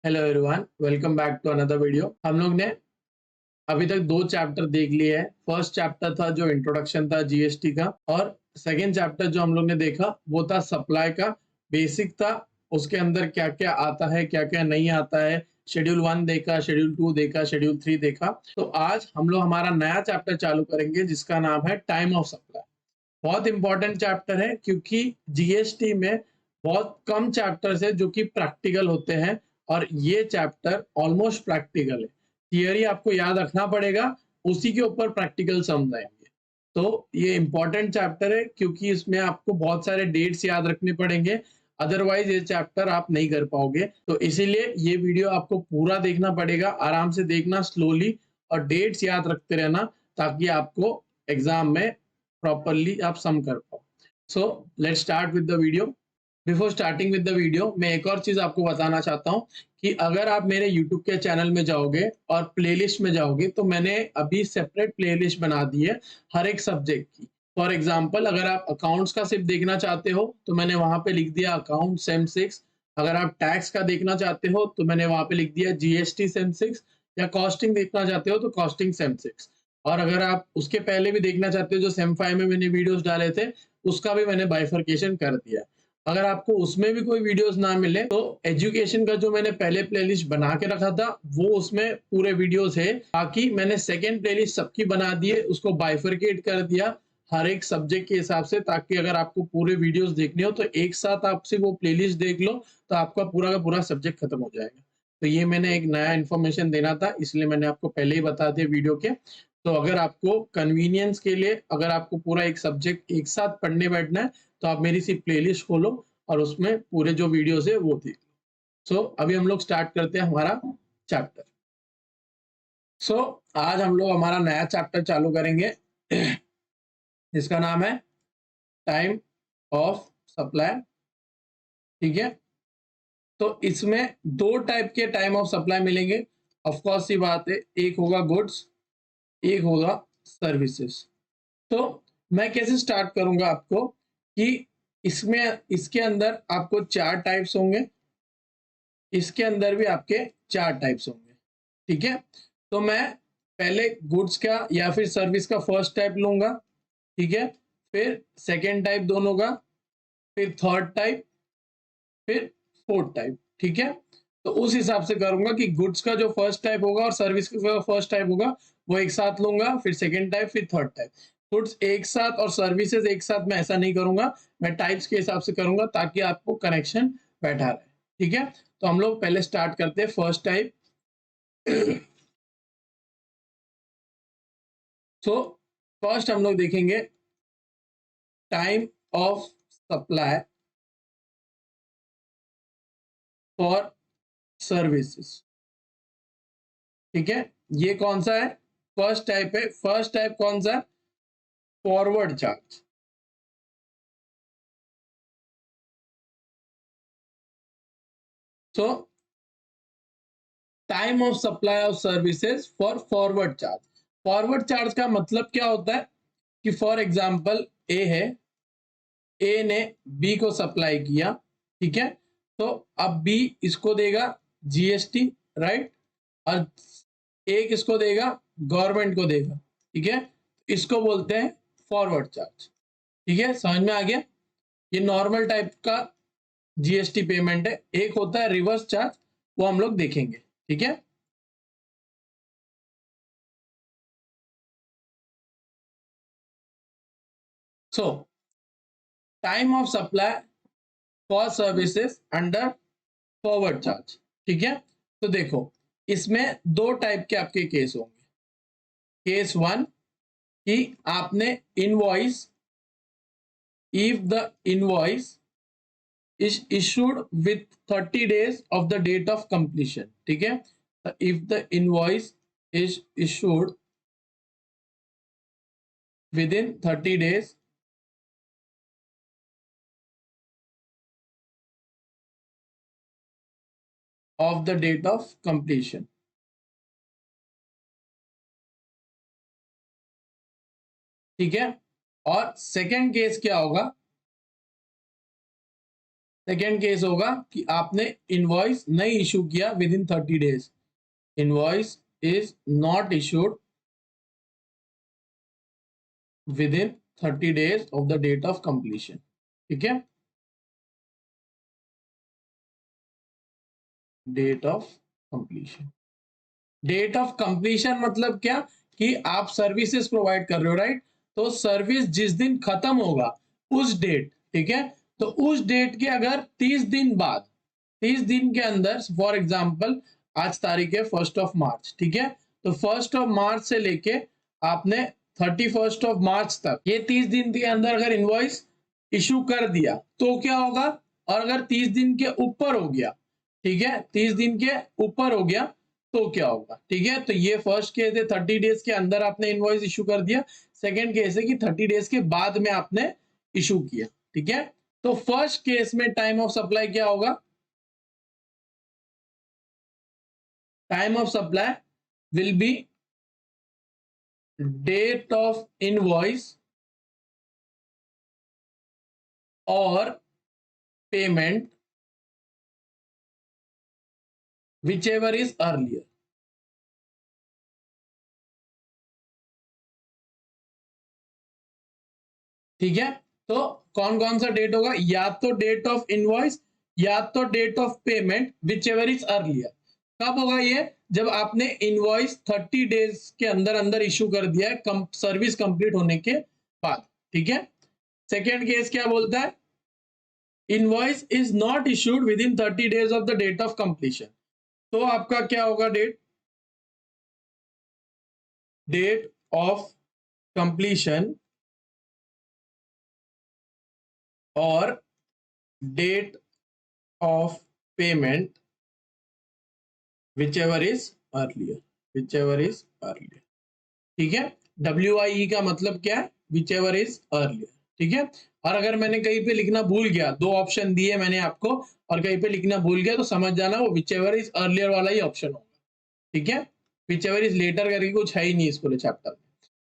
Hello everyone, welcome back to another video. हम लोग ने अभी तक दो चैप्टर देख लिए हैं। फर्स्ट चैप्टर था जो इंट्रोडक्शन था जीएसटी का, और सेकंड चैप्टर जो हम लोग ने देखा वो था सप्लाई का। बेसिक था, उसके अंदर क्या क्या आता है क्या क्या नहीं आता है। शेड्यूल 1 देखा, शेड्यूल 2 देखा, शेड्यूल 3 देखा। तो आज हम लोग हमारा नया चैप्टर चालू करेंगे जिसका नाम है टाइम ऑफ सप्लाई। बहुत इंपॉर्टेंट चैप्टर है क्योंकि जीएसटी में बहुत कम चैप्टर्स है जो कि प्रैक्टिकल होते हैं, और ये चैप्टर ऑलमोस्ट प्रैक्टिकल है। थियरी आपको याद रखना पड़ेगा, उसी के ऊपर प्रैक्टिकल समझाएंगे। तो ये इंपॉर्टेंट चैप्टर है क्योंकि इसमें आपको बहुत सारे डेट्स याद रखने पड़ेंगे, अदरवाइज ये चैप्टर आप नहीं कर पाओगे। तो इसीलिए ये वीडियो आपको पूरा देखना पड़ेगा, आराम से देखना, स्लोली, और डेट्स याद रखते रहना ताकि आपको एग्जाम में प्रॉपरली आप सम कर पाओ। So let's start with the video. Before starting with the video, मैं एक और चीज आपको बताना चाहता हूँ कि अगर आप मेरे यूट्यूब के चैनल में जाओगे और प्लेलिस्ट में जाओगे तो मैंने अभी सेपरेट प्लेलिस्ट बना दी है हर एक सब्जेक्ट की। फॉर एग्जाम्पल, अगर आप अकाउंट्स का सिर्फ देखना चाहते हो तो मैंने वहां पे लिख दिया अकाउंट सेम 6। अगर आप टैक्स का देखना चाहते हो तो मैंने वहां पे लिख दिया जीएसटी सेम 6। या कॉस्टिंग देखना चाहते हो तो कॉस्टिंग सेम 6। और अगर आप उसके पहले भी देखना चाहते हो जो सेम 5 में मैंने वीडियोस डाले थे, उसका भी मैंने बाइफर्केशन कर दिया। अगर आपको उसमें भी कोई वीडियोस ना मिले तो एजुकेशन का जो मैंने पहले प्लेलिस्ट बना के रखा था वो उसमें पूरे वीडियोस है। बाकी मैंने सेकेंड प्लेलिस्ट सबकी बना दी है, उसको बाइफरकेट कर दिया हर एक सब्जेक्ट के हिसाब से, ताकि अगर आपको पूरे वीडियोस देखने हो तो एक साथ आपसे वो प्लेलिस्ट देख लो तो आपका पूरा का पूरा सब्जेक्ट खत्म हो जाएगा। तो ये मैंने एक नया इन्फॉर्मेशन देना था, इसलिए मैंने आपको पहले ही बता दिया वीडियो के। तो अगर आपको कन्वीनियंस के लिए, अगर आपको पूरा एक सब्जेक्ट एक साथ पढ़ने बैठना है तो आप मेरी सी प्लेलिस्ट खोलो और उसमें पूरे जो वीडियोस है वो देख लो। सो अभी हम लोग स्टार्ट करते हैं हमारा चैप्टर। सो आज हम लोग हमारा नया चैप्टर चालू करेंगे जिसका नाम है टाइम ऑफ सप्लाई। ठीक है, तो इसमें दो टाइप के टाइम ऑफ सप्लाई मिलेंगे। ऑफ कोर्स सी बात है, एक होगा गुड्स, एक होगा सर्विसेज। तो मैं कैसे स्टार्ट करूंगा आपको कि इसमें इसके अंदर आपको चार टाइप्स होंगे, इसके अंदर भी आपके चार टाइप्स होंगे। ठीक है, तो मैं पहले गुड्स का या फिर सर्विस का फर्स्ट टाइप लूंगा। ठीक है, फिर सेकेंड टाइप दोनों का, फिर थर्ड टाइप, फिर फोर्थ टाइप। ठीक है, तो उस हिसाब से करूंगा कि गुड्स का जो फर्स्ट टाइप होगा और सर्विस का फर्स्ट टाइप होगा वो एक साथ लूंगा, फिर सेकेंड टाइप, फिर थर्ड टाइप। गुड्स एक साथ और सर्विसेज एक साथ मैं ऐसा नहीं करूंगा, मैं टाइप्स के हिसाब से करूंगा ताकि आपको कनेक्शन बैठा रहे। ठीक है, तो हम लोग पहले स्टार्ट करते हैं फर्स्ट टाइप। सो फर्स्ट हम लोग देखेंगे time of supply for services. ठीक है, ये कौन सा है? फर्स्ट टाइप है। फर्स्ट टाइप कौन सा? Forward charge. So time of supply of services for forward charge. Forward charge का मतलब क्या होता है कि फॉर एग्जांपल ए है, ए ने बी को सप्लाई किया। ठीक है, तो अब बी इसको देगा जीएसटी, राइट, और ए किसको देगा? गवर्नमेंट को देगा। ठीक है, इसको बोलते हैं फॉरवर्ड चार्ज। ठीक है, समझ में आ गया? ये नॉर्मल टाइप का जीएसटी पेमेंट है। एक होता है रिवर्स चार्ज, वो हम लोग देखेंगे। ठीक है, सो time of supply for services under forward charge. ठीक है, तो देखो इसमें दो टाइप के आपके केस होंगे। केस वन कि आपने invoice, if the invoice is issued with 30 days of the date of completion. ठीक है, if the invoice is issued within 30 days of the date of completion. ठीक है, और सेकेंड केस क्या होगा? सेकेंड केस होगा कि आपने इनवॉइस नहीं इशू किया within 30 days, invoice is not issued within 30 days of the date of completion. ठीक है, date of completion, date of completion मतलब क्या कि आप सर्विसेज प्रोवाइड कर रहे हो, राइट? तो सर्विस जिस दिन खत्म होगा उस डेट, ठीक है, तो उस डेट के अगर 30 दिन बाद, 30 दिन के अंदर, फॉर एग्जांपल आज तारीख है 1 मार्च, ठीक है, तो 1 मार्च से लेके आपने 31 मार्च तक, ये 30 दिन के अंदर अगर इनवॉइस इशू कर दिया तो क्या होगा? और अगर 30 दिन के ऊपर हो गया, ठीक है, 30 दिन के ऊपर हो गया तो क्या होगा? ठीक है, तो ये फर्स्ट केस है, 30 डेज के अंदर आपने इनवॉइस इशू कर दिया। सेकंड केस है कि 30 डेज के बाद में आपने इशू किया। ठीक है, तो फर्स्ट केस में टाइम ऑफ सप्लाई क्या होगा? Time of supply will be date of invoice और पेमेंट whichever is earlier। ठीक है, तो कौन कौन सा डेट होगा? या तो डेट ऑफ इनवॉइस या तो date of payment whichever is earlier. कब होगा ये? जब आपने इनवॉइस 30 डेज के अंदर अंदर इशू कर दिया है सर्विस कंप्लीट होने के बाद। ठीक है, सेकेंड केस क्या बोलता है? Invoice is not issued within 30 days of the date of completion. तो आपका क्या होगा? डेट ऑफ कंप्लीशन और date of payment whichever is earlier, whichever is earlier। ठीक है, WIE का मतलब क्या है? whichever is earlier। ठीक है, और अगर मैंने कहीं पे लिखना भूल गया, दो ऑप्शन दिए मैंने आपको और कहीं पे लिखना भूल गया तो समझ जाना वो whichever is earlier वाला ही ऑप्शन होगा। ठीक है, whichever is later करके कुछ है ही नहीं इस पूरे चैप्टर में।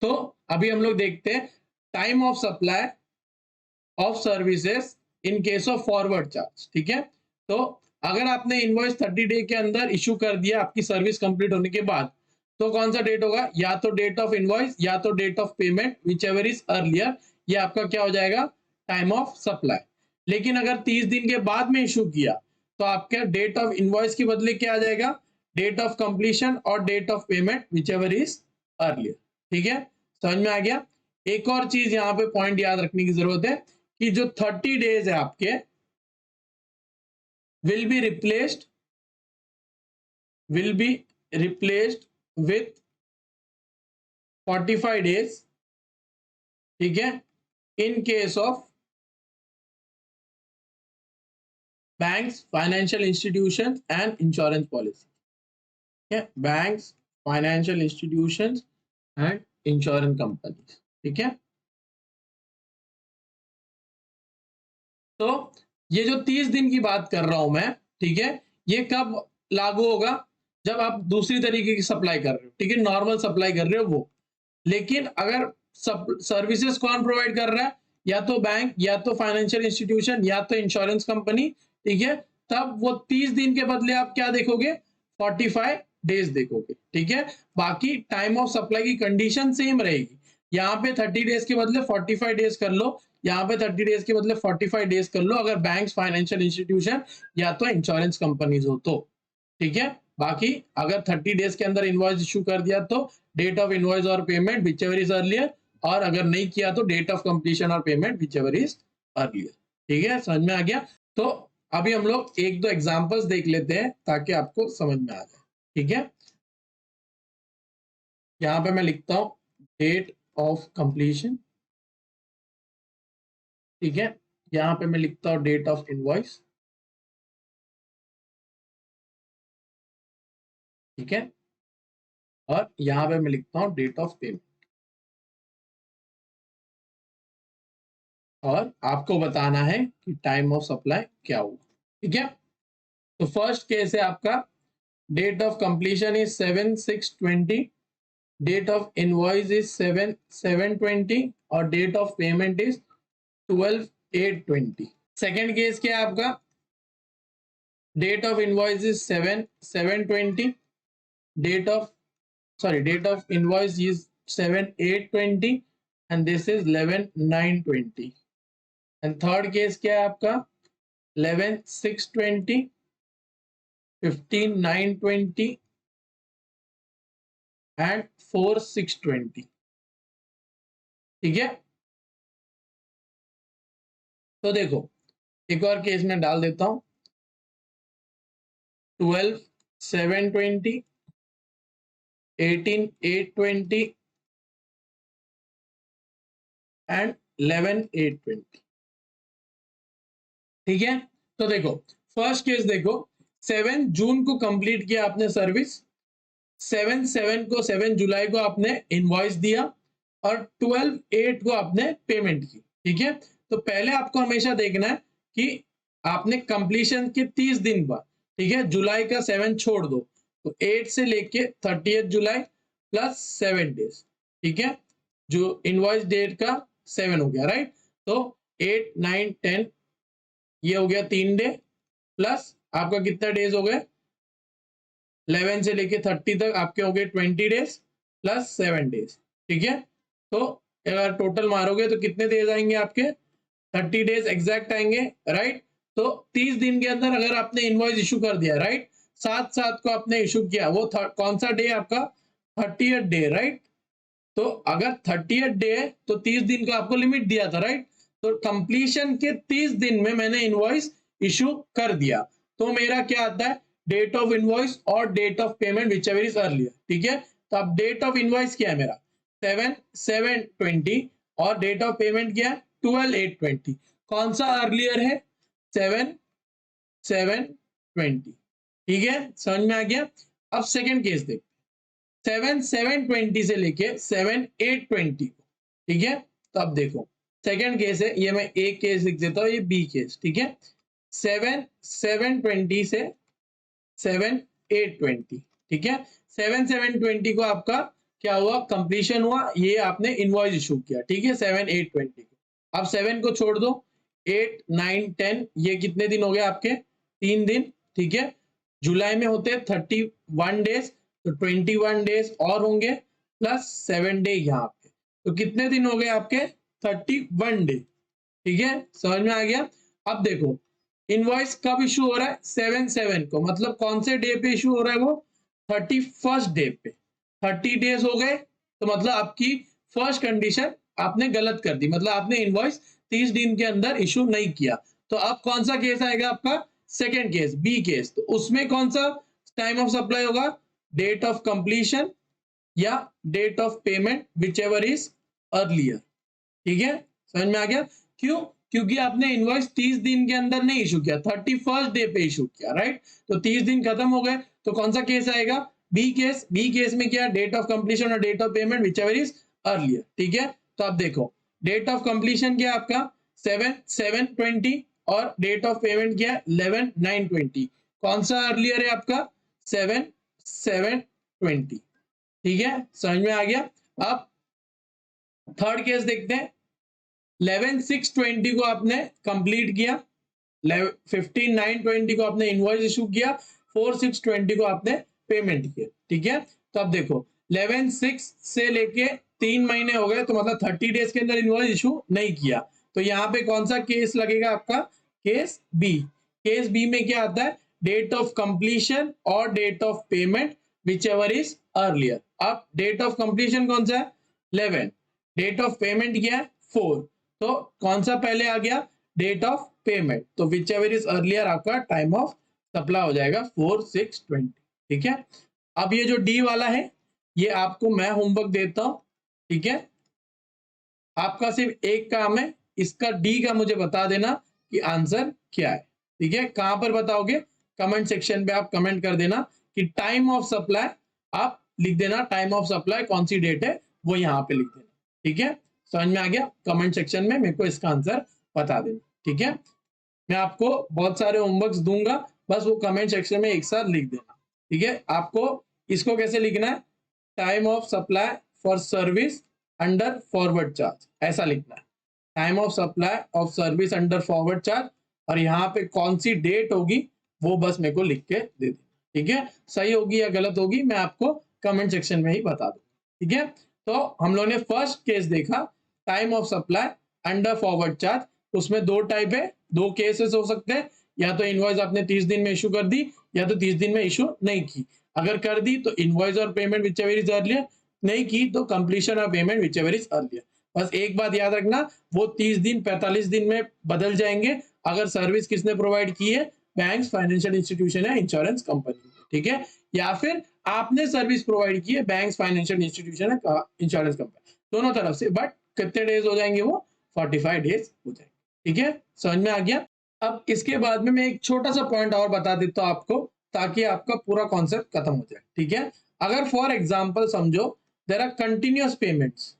तो अभी हम लोग देखते हैं time of supply of services in case of forward charge. ठीक है, तो अगर आपने इनवॉइस 30 डे के अंदर इशू कर दिया आपकी सर्विस कंप्लीट होने के बाद, तो कौन सा डेट होगा? या तो डेट ऑफ इनवॉइस या तो date of payment whichever is earlier, ये आपका क्या हो जाएगा? Time of supply. लेकिन अगर 30 दिन के बाद में इशू किया तो आपका डेट ऑफ इनवॉइस के बदले क्या आ जाएगा? डेट ऑफ कंप्लीशन और date of payment whichever is earlier. ठीक है, समझ में आ गया? एक और चीज यहाँ पे पॉइंट याद रखने की जरूरत है कि जो 30 डेज है आपके will be replaced with 45 days। ठीक है, in case of banks, financial institution and insurance policy. ठीक है, banks, financial institution and insurance companies. ठीक है, तो ये जो 30 दिन की बात कर रहा हूं मैं, ठीक है, ये कब लागू होगा? जब आप दूसरी तरीके की सप्लाई कर रहे हो, ठीक है, नॉर्मल सप्लाई कर रहे हो वो। लेकिन अगर सर्विसेज कौन प्रोवाइड कर रहा है? या तो बैंक या तो फाइनेंशियल इंस्टीट्यूशन या तो इंश्योरेंस कंपनी। ठीक है, तब वो 30 दिन के बदले आप क्या देखोगे? 45 डेज देखोगे। ठीक है, बाकी टाइम ऑफ सप्लाई की कंडीशन सेम रहेगी। यहाँ पे 30 डेज के बदले 45 डेज कर लो, यहाँ पे 30 डेज के बदले 45 डेज कर लो अगर बैंक्स, फाइनेंशियल इंस्टीट्यूशन या तो इंश्योरेंस कंपनीज हो तो। ठीक है, बाकी अगर 30 डेज के अंदर इनवॉइस इशू कर दिया तो डेट ऑफ इनवॉइस और payment whichever is earlier, और अगर नहीं किया तो डेट ऑफ कंप्लीशन और payment whichever is earlier. ठीक है, समझ में आ गया? तो अभी हम लोग एक दो एग्जांपल्स देख लेते हैं ताकि आपको समझ में आ जाए। ठीक है, यहाँ पे मैं लिखता हूं डेट ऑफ कंप्लीशन। ठीक है, यहाँ पे मैं लिखता हूं डेट ऑफ इनवॉइस। ठीक है, और यहाँ पे मैं लिखता हूं डेट ऑफ पेमेंट, और आपको बताना है कि टाइम ऑफ सप्लाई क्या होगा। ठीक है, तो फर्स्ट केस है आपका date of completion is 7/6/20, date of invoice is 7/7/20 और date of payment is 12/8/20। Second case क्या है आपका, date of invoice is 7/7/20, date of invoice is 7/8/20 and this is 11/9/20। And third case क्या है आपका 11/6/20, 15/9/20 एंड 4/6/20। ठीक है, तो देखो एक और केस में डाल देता हूं, 12/7/20, 18/8/20 एंड 11/8/20। ठीक है, तो देखो फर्स्ट केस देखो, 7 जून को कंप्लीट किया आपने सर्विस, 7 जुलाई को आपने इनवॉइस दिया और 12/8 को आपने पेमेंट की। ठीक है, तो पहले आपको हमेशा देखना है कि आपने कंप्लीशन के 30 दिन बाद, ठीक है, जुलाई का 7 छोड़ दो तो 8 से लेके 30 जुलाई प्लस 7 डेज। ठीक है, जो इनवॉइस डेट का 7 हो गया, राइट, तो 8 9 10 ये हो गया 3 डे, प्लस आपका कितना डेज हो गए 11 से लेके 30 तक आपके हो गए 20 डेज प्लस 7 डेज। ठीक है, तो अगर टोटल मारोगे तो कितने डेज आएंगे आपके 30 डेज एग्जैक्ट आएंगे, राइट। तो 30 दिन के अंदर अगर आपने इनवॉइस इशू कर दिया, राइट, 7/7 को आपने इशू किया, वो कौन सा डे आपका 30th डे, राइट। तो अगर 30th डे है तो 30 दिन का आपको लिमिट दिया था, राइट, तो कंप्लीशन के 30 दिन में मैंने इनवॉइस इशू कर दिया, तो मेरा क्या आता है डेट ऑफ इनवॉइस और date of payment whichever is earlier. ठीक है, तो अब डेट ऑफ इनवॉइस क्या है मेरा 7/7/20 और डेट ऑफ पेमेंट क्या है 12/8/20। कौन सा अर्लियर है 7/7/20। ठीक है, समझ में आ गया। अब सेकेंड केस देख, 7/7/20 से लेके 7/8/20 को। ठीक है, तो अब देखो सेकेंड केस है, ये मैं एक केस लिख देता हूँ, ये बी केस। ठीक है, 7/7/20 से 7/8/20। ठीक है, 7/7/20 को आपका क्या हुआ कंप्लीशन हुआ, ये आपने इनवॉइस इशू किया। ठीक है, 7/8/20 को। अब 7 को छोड़ दो, 8 9 10 ये कितने दिन हो गए आपके 3 दिन। ठीक है, जुलाई में होते हैं 31 डेज, तो 21 डेज और होंगे प्लस 7 डे यहाँ पे, तो कितने दिन हो गए आपके 31 डे। ठीक है, समझ में आ गया। अब देखो इनवॉइस कब इशू हो रहा है 7/7 को, मतलब कौन से डे पे इशू हो रहा है वो 31st डे पे। 30 डेज हो गए तो मतलब आपकी फर्स्ट कंडीशन आपने गलत कर दी, मतलब आपने इनवॉइस 30 दिन के अंदर इशू नहीं किया। तो अब कौन सा केस आएगा आपका सेकेंड केस बी केस, तो उसमें कौन सा टाइम ऑफ सप्लाई होगा डेट ऑफ कंप्लीशन या date of payment whichever is earlier. ठीक है, समझ में आ गया। क्यों, क्योंकि आपने इनवॉइस 30 दिन के अंदर नहीं इशू किया, 31st डे पे इशू किया, राइट। तो 30 दिन खत्म हो गए, तो कौन सा केस आएगा बी केस। बी केस में क्या डेट ऑफ कंप्लीशन और date of payment whichever is earlier. ठीक है, तो आप देखो डेट ऑफ कंप्लीशन क्या आपका 7/7/20 और डेट ऑफ पेमेंट क्या 11/9/20। कौन सा अर्लियर है आपका 7/7/20। ठीक है, समझ में आ गया। अब थर्ड केस देखते हैं, 11/6/20 को आपने कंप्लीट किया, 15/9/20 को आपने इनवॉइस इशू किया, 4/6/20 को आपने पेमेंट किया। ठीक है, तो अब देखो 11/6 से लेके 3 महीने हो गए, तो मतलब 30 डेज के अंदर इनवॉइस इशू नहीं किया, तो यहाँ पे कौन सा केस लगेगा आपका केस बी। केस बी में क्या आता है डेट ऑफ कंप्लीशन और date of payment whichever is earlier. अब डेट ऑफ कंप्लीशन कौन सा है 11, डेट ऑफ पेमेंट क्या है 4, तो कौन सा पहले आ गया डेट ऑफ पेमेंट, तो विच एवर इज अर्लियर आपका टाइम ऑफ सप्लाई हो जाएगा 4/6/20। ठीक है, अब ये जो डी वाला है ये आपको मैं होमवर्क देता हूं। ठीक है, आपका सिर्फ एक काम है, इसका डी का मुझे बता देना कि आंसर क्या है। ठीक है, कहां पर बताओगे कमेंट सेक्शन पे आप कमेंट कर देना कि टाइम ऑफ सप्लाई, आप लिख देना टाइम ऑफ सप्लाई कौन सी डेट है वो यहाँ पे लिख देना। ठीक है, समझ में आ गया, कमेंट सेक्शन में मेरे को इसका आंसर बता देना। ठीक है, मैं आपको बहुत सारे होमवर्क्स दूंगा, बस वो कमेंट सेक्शन में एक साथ लिख देना। ठीक है, आपको इसको कैसे लिखना है time of supply for service under forward charge, ऐसा लिखना है time of supply of service under forward charge और यहाँ पे कौन सी डेट होगी वो बस मेरे को लिख के दे दे। ठीक है, सही होगी या गलत होगी मैं आपको कमेंट सेक्शन में ही बता दूँ। ठीक है, तो हम लोगों ने फर्स्ट केस देखा time of supply under forward charge. उसमें दो टाइप है, दो केसेस हो सकते हैं, या तो इनवॉइस आपने 30 दिन में इशू कर दी या तो 30 दिन में इशू नहीं की। अगर कर दी तो इनवॉइस और पेमेंट व्हिचएवर इज अर्लियर, नहीं की तो कंप्लीशन और पेमेंट व्हिचएवर इज अर्लियर। बस एक बात याद रखना, वो 30 दिन 45 दिन में बदल जाएंगे अगर सर्विस किसने प्रोवाइड की है, बैंक, फाइनेंशियल इंस्टीट्यूशन या इंश्योरेंस कंपनी। ठीक है, या फिर आपने सर्विस प्रोवाइड की है, बैंक, फाइनेंशियल इंस्टीट्यूशन है, इंश्योरेंस कंपनी, दोनों तरफ से। बट कितने डेज हो जाएंगे वो? 45 डेज हो जाएंगे। ठीक है, समझ में आ गया। अब इसके बाद में मैं एक छोटा सा पॉइंट और बता देता हूं आपको, ताकि आपका पूरा कॉन्सेप्ट खत्म हो जाए। ठीक है, अगर फॉर एग्जांपल समझो देयर आर कंटिन्यूअस पेमेंट्स,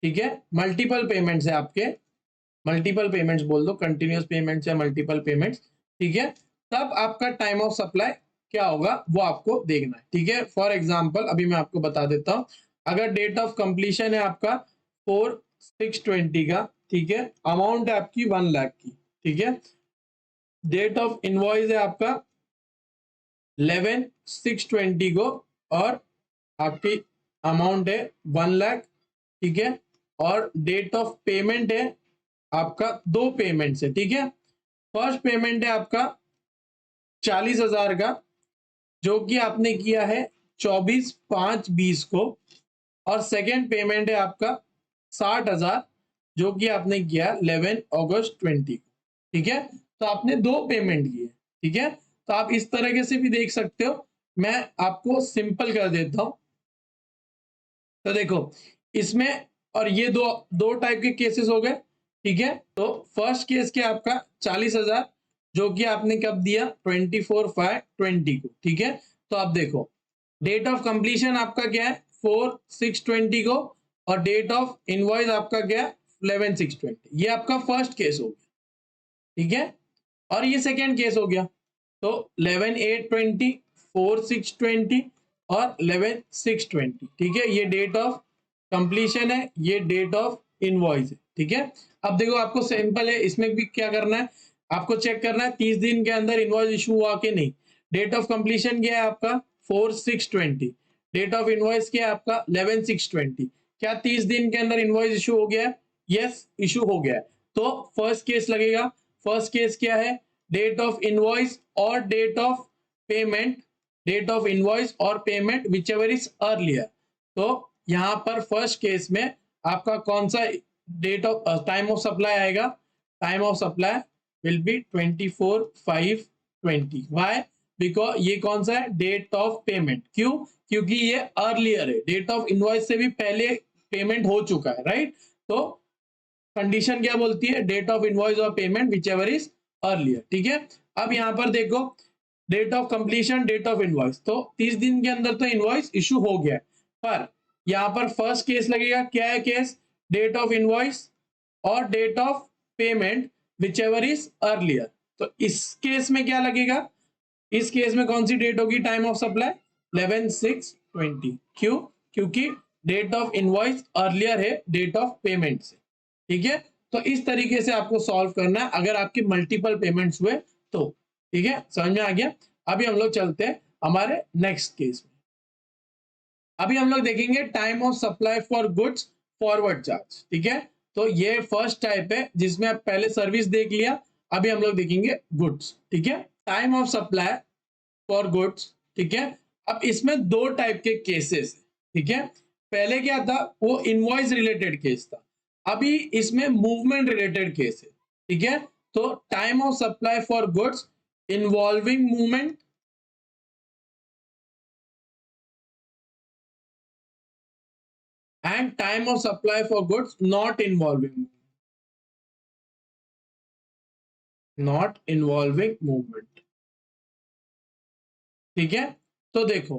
ठीक है, मल्टीपल पेमेंट्स है आपके, मल्टीपल पेमेंट्स बोल दो, कंटिन्यूअस पेमेंट्स या मल्टीपल पेमेंट्स। ठीक है, तब आपका टाइम ऑफ सप्लाई क्या होगा वो आपको देखना है। ठीक है, फॉर एग्जांपल अभी मैं आपको बता देता हूं, अगर डेट ऑफ कंप्लीशन है आपका 4/6/20 का, ठीक है, अमाउंट है आपकी 1 लाख की। ठीक है, डेट ऑफ इनवॉइस है आपका 11/6/20 को और आपकी अमाउंट है 1 लाख। ठीक है, और डेट ऑफ पेमेंट है आपका, दो पेमेंट है। ठीक है, फर्स्ट पेमेंट है आपका 40,000 का, जो कि आपने किया है 24/5/20 को, और सेकेंड पेमेंट है आपका 60,000, जो कि आपने किया 11 अगस्त 20 को। ठीक है, तो आपने दो पेमेंट किए। ठीक है, तो आप इस तरीके से भी देख सकते हो। मैं आपको सिंपल कर देता हूं, तो देखो इसमें, और ये दो दो टाइप के केसेस हो गए। ठीक है, तो फर्स्ट केस क्या आपका 40,000, जो कि आपने कब दिया? 24/5/20 को। ठीक है, तो आप देखो डेट ऑफ कंप्लीशन आपका क्या है? 4/6/20 को, और डेट ऑफ इनवॉइस आपका क्या है? 11/6/20। ये आपका फर्स्ट केस हो गया। ठीक है, और ये सेकेंड केस हो गया, तो 11/8/20, 4/6/20 और 11/6/20। ठीक है, ये डेट ऑफ कंप्लीशन है, ये डेट ऑफ इनवॉइस है। ठीक है, अब देखो आपको सिंपल है, इसमें भी क्या करना है, आपको चेक करना है 30 दिन के अंदर इनवॉइस इशू हुआ कि नहीं। डेट ऑफ कंप्लीशन क्या है आपका? 4/6/20। डेट ऑफ इनवॉइस क्या है आपका? 11/6/20। क्या 30 दिन के अंदर इनवॉइस इशू हो गया है? यस, इशू हो गया है। तो फर्स्ट केस लगेगा। फर्स्ट केस क्या है? डेट ऑफ इनवॉइस और date of payment, date of invoice और payment whichever is earlier. तो यहां पर फर्स्ट केस में आपका कौन सा date of time of supply आएगा? Time of supply will be 24/5/20। Why? Because ये कौन सा है? Date of payment. क्यों? क्योंकि ये अर्लियर है, डेट ऑफ इनवॉइस से भी पहले पेमेंट हो चुका है, राइट? तो कंडीशन क्या बोलती है? डेट ऑफ इनवॉइस और payment whichever is earlier. ठीक है, अब यहां पर देखो date of completion, date of invoice, तो 30 दिन के अंदर तो इनवॉइस इशू हो गया है, पर यहां पर फर्स्ट केस लगेगा। क्या है केस? डेट ऑफ इनवॉइस और date of payment whichever is earlier. तो इस केस में क्या लगेगा? इस केस में कौन सी डेट होगी टाइम ऑफ सप्लाई? 11/6/20। क्यों? क्योंकि डेट ऑफ इनवॉइस अर्लियर है डेट ऑफ पेमेंट से। ठीक है, तो इस तरीके से आपको सॉल्व करना है अगर आपके मल्टीपल पेमेंट्स हुए तो। ठीक है, समझ में आ गया। अभी हम लोग चलते हैं हमारे नेक्स्ट केस में। अभी हम लोग देखेंगे time of supply for goods forward charge. ठीक है, तो ये फर्स्ट टाइप है जिसमें आप पहले सर्विस देख लिया, अभी हम लोग देखेंगे गुड्स। ठीक है, time of supply for goods. ठीक है, अब इसमें दो टाइप के केसेस। ठीक है, पहले क्या था? वो इनवॉइस रिलेटेड केस था, अभी इसमें मूवमेंट रिलेटेड केस है। ठीक है, तो time of supply for goods involving movement and time of supply for goods not involving, not involving movement. ठीक है, तो देखो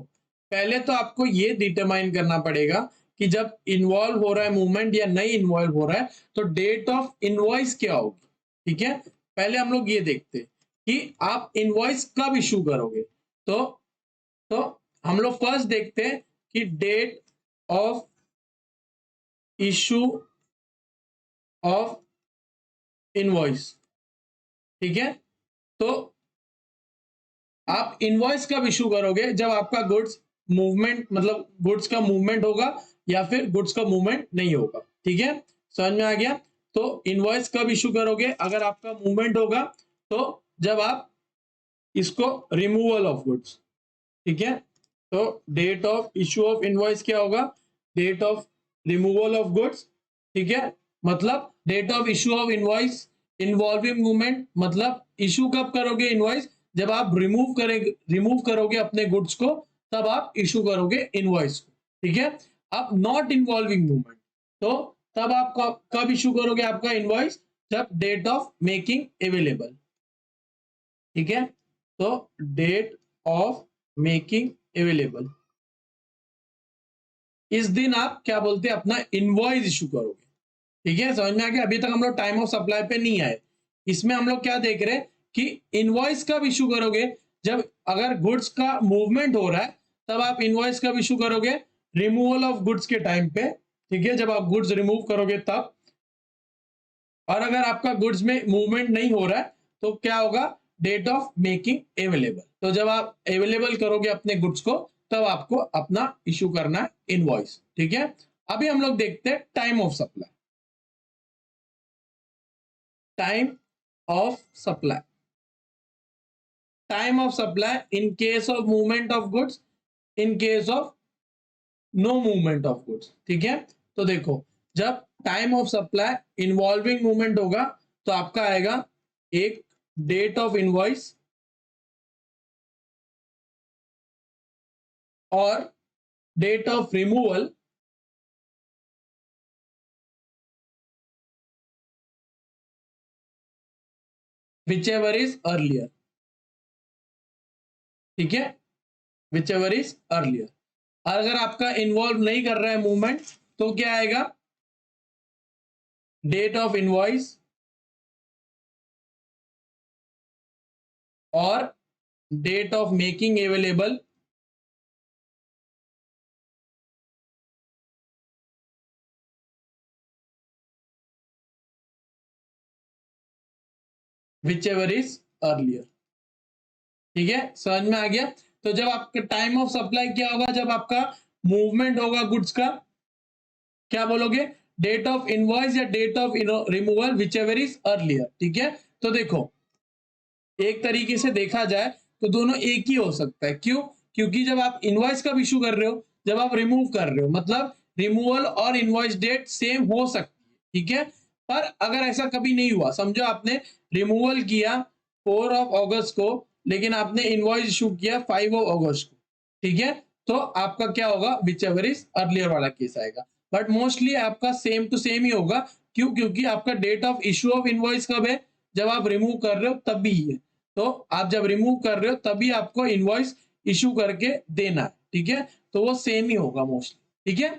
पहले तो आपको ये डिटरमाइन करना पड़ेगा कि जब इन्वॉल्व हो रहा है मूवमेंट या नहीं इन्वॉल्व हो रहा है तो डेट ऑफ इनवॉइस क्या होगी। ठीक है, पहले हम लोग ये देखते हैं कि आप इनवॉइस कब इशू करोगे। तो तो हम लोग फर्स्ट देखते हैं कि date of issue of invoice. ठीक है। तो आप इनवॉइस कब इशू करोगे? जब आपका गुड्स मूवमेंट मतलब गुड्स का मूवमेंट होगा या फिर गुड्स का मूवमेंट नहीं होगा। ठीक है, समझ में आ गया? तो इनवॉइस कब इशू करोगे? अगर आपका मूवमेंट होगा तो जब आप इसको रिमूवल ऑफ गुड्स, ठीक है। तो date of issue of invoice क्या होगा? Date of removal of goods, ठीक है। मतलब date of issue of invoice involving movement, मतलब इशू कब करोगे इनवॉइस? जब आप रिमूव करोगे अपने गुड्स को, तब आप इशू करोगे इनवॉइस को, ठीक है। अब नॉट इन्वॉल्विंग मूवमेंट, तो तब आप कब इशू करोगे आपका इनवॉइस? जब डेट ऑफ मेकिंग अवेलेबल, ठीक है। तो डेट ऑफ मेकिंग अवेलेबल, इस दिन आप क्या बोलते हैं अपना इनवॉइस इशू करोगे, ठीक है। समझ में आ गया? अभी तक हम लोग टाइम ऑफ सप्लाई पे नहीं आए। इसमें हम लोग क्या देख रहे हैं कि इनवॉइस कब इशू करोगे? जब अगर गुड्स का मूवमेंट हो रहा है तब आप इनवॉइस कब इशू करोगे? रिमूवल ऑफ गुड्स के टाइम पे, ठीक है, जब आप गुड्स रिमूव करोगे तब। और अगर आपका गुड्स में मूवमेंट नहीं हो रहा है तो क्या होगा? Date of making available. तो जब आप अवेलेबल करोगे अपने गुड्स को तब आपको अपना इशू करना है इनवॉइस, ठीक है। अभी हम लोग देखते हैं time of supply. Time of supply, time of supply in case of movement of goods, in case of no movement of goods, ठीक है। तो देखो, जब time of supply involving movement होगा तो आपका आएगा एक डेट ऑफ इनवॉइस और date of removal whichever is earlier, ठीक है, विच एवर इज अर्लियर। और अगर आपका इन्वॉल्व नहीं कर रहा है मूवमेंट तो क्या आएगा? डेट ऑफ इनवॉइस और date of making available whichever is earlier, ठीक है। समझ में आ गया? तो जब आपका टाइम ऑफ सप्लाई क्या होगा? जब आपका मूवमेंट होगा गुड्स का, क्या बोलोगे? डेट ऑफ इनवॉइस या date of removal whichever is earlier, ठीक है। तो देखो, एक तरीके से देखा जाए तो दोनों एक ही हो सकता है। क्यों? क्योंकि जब आप इनवॉइस का इशू कर रहे हो, जब आप रिमूव कर रहे हो, मतलब रिमूवल और इनवॉइस डेट सेम हो सकती है, ठीक है। पर अगर ऐसा कभी नहीं हुआ, समझो आपने रिमूवल किया 4 ऑफ अगस्त को लेकिन आपने इनवॉइस इशू किया 5 ऑफ अगस्त को, ठीक है। तो आपका क्या होगा? विच एवर इज अर्लियर वाला केस आएगा। बट मोस्टली आपका सेम टू सेम ही होगा। क्यों? क्योंकि आपका date of issue of invoice कब है? जब आप रिमूव कर रहे हो तब भी है। तो आप जब रिमूव कर रहे हो तभी आपको इनवॉइस इशू करके देना है, ठीक है। तो वो सेम ही होगा मोस्टली, ठीक है।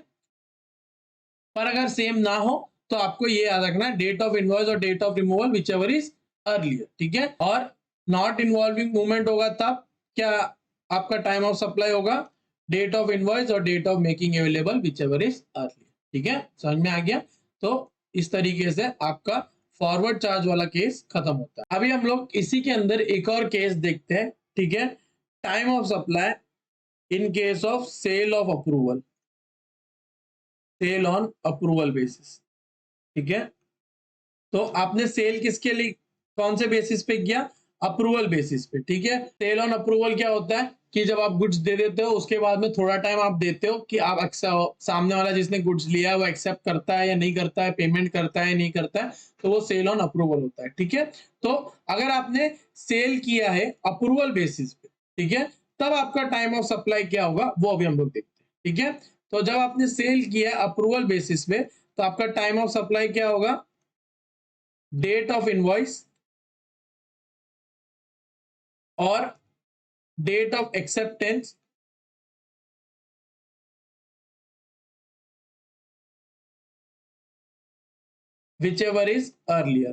पर अगर सेम ना हो तो आपको ये याद रखना है डेट ऑफ इनवॉइस और date of removal whichever is earlier, ठीक है। और नॉट इन्वॉल्विंग मूवमेंट होगा तब क्या आपका टाइम ऑफ सप्लाई होगा? डेट ऑफ इनवॉइस और date of making available whichever is earlier, ठीक है। समझ में आ गया? तो इस तरीके से आपका फॉरवर्ड चार्ज वाला केस खत्म होता है। अभी हम लोग इसी के अंदर एक और केस देखते हैं, ठीक है। Time of supply in case of sale of approval, sale on approval basis, ठीक है। तो आपने सेल किसके लिए कौन से बेसिस पे किया? अप्रूवल बेसिस पे, ठीक है। सेल ऑन अप्रूवल क्या होता है कि जब आप गुड्स दे देते हो उसके बाद में थोड़ा टाइम आप देते हो कि आप सामने वाला जिसने गुड्स लिया है वो एक्सेप्ट करता है या नहीं करता है, पेमेंट करता है या नहीं करता है, तो वो सेल ऑन अप्रूवल होता है, ठीक है। तो अगर आपने सेल किया है अप्रूवल बेसिस पे, ठीक है, तब आपका टाइम ऑफ सप्लाई क्या होगा वो अभी हम लोग देखते हैं, ठीक है। तो जब आपने सेल किया है अप्रूवल बेसिस पे तो आपका टाइम ऑफ सप्लाई क्या होगा? डेट ऑफ इनवॉइस और date of acceptance whichever is earlier,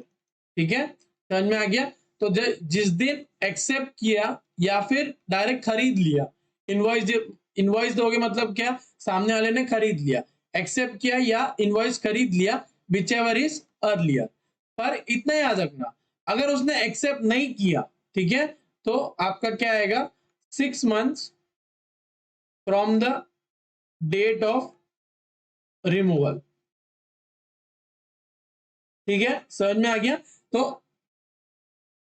ठीक है। समझ में आ गया? तो जिस दिन एक्सेप्ट किया या फिर डायरेक्ट खरीद लिया, इनवॉइस इनवॉइस दोगे मतलब क्या? सामने वाले ने खरीद लिया, एक्सेप्ट किया या इनवॉइस खरीद लिया, विच एवर इज अर्लियर। पर इतना याद रखना, अगर उसने एक्सेप्ट नहीं किया, ठीक है, तो आपका क्या आएगा 6 months from the date of removal. ठीक है, समझ में आ गया। तो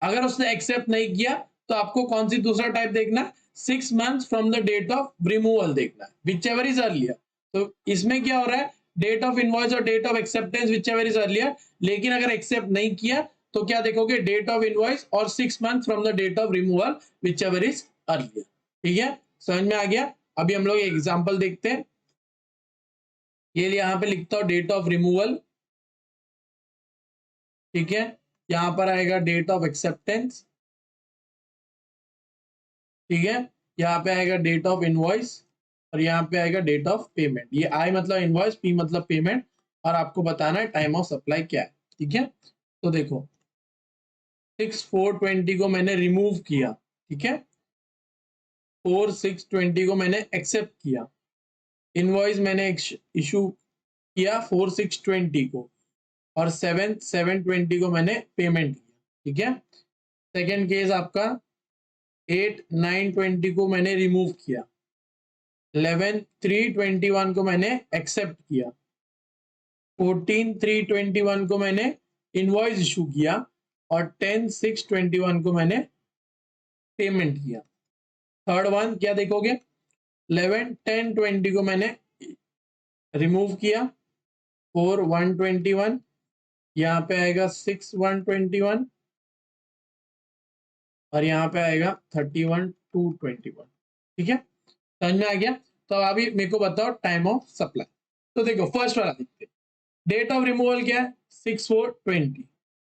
अगर उसने एक्सेप्ट नहीं किया तो आपको कौन सी दूसरा टाइप देखना है, 6 months from the date of removal देखना है, विच एवर इज अर्लियर। तो इसमें क्या हो रहा है, डेट ऑफ इनवॉइस और date of acceptance whichever is earlier, लेकिन अगर एक्सेप्ट नहीं किया तो क्या देखोगे, डेट ऑफ इनवॉइस और 6 months from the date of removal whichever is earlier. ठीक है, समझ में आ गया। अभी हम लोग एग्जाम्पल देखते हैं। ये यहाँ पे लिखता हूं डेट ऑफ रिमूवल, ठीक है, यहां पर आएगा डेट ऑफ एक्सेप्टेंस, ठीक है, यहाँ पे आएगा डेट ऑफ इनवॉइस और यहाँ पे आएगा डेट ऑफ पेमेंट। ये आई मतलब इनवॉइस, पी मतलब पेमेंट, और आपको बताना है टाइम ऑफ सप्लाई क्या है। ठीक है, तो देखो 6/4/20 को मैंने रिमूव किया, ठीक है, 4/6/20 को मैंने एक्सेप्ट किया, इनवॉइस मैंने इशू किया 4/6/20 को, और 7/7/20 को मैंने पेमेंट किया। ठीक है, सेकेंड केस आपका 8/9/20 को मैंने रिमूव किया, 11/3/21 को मैंने एक्सेप्ट किया, 14/3/21 को मैंने इनवॉइस इशू किया, और 10/6/21 को मैंने पेमेंट किया। थर्ड वन क्या देखोगे, 11/10/20 को मैंने रिमूव किया, 4/1/21, यहाँ पे आएगा 6/1/21, और यहाँ पे आएगा 31/2/21। ठीक है, समझ में आ गया। तो अभी मेरे को बताओ टाइम ऑफ सप्लाई। तो देखो फर्स्ट वाला देखते हैं, डेट ऑफ रिमूवल क्या है 6/4/20,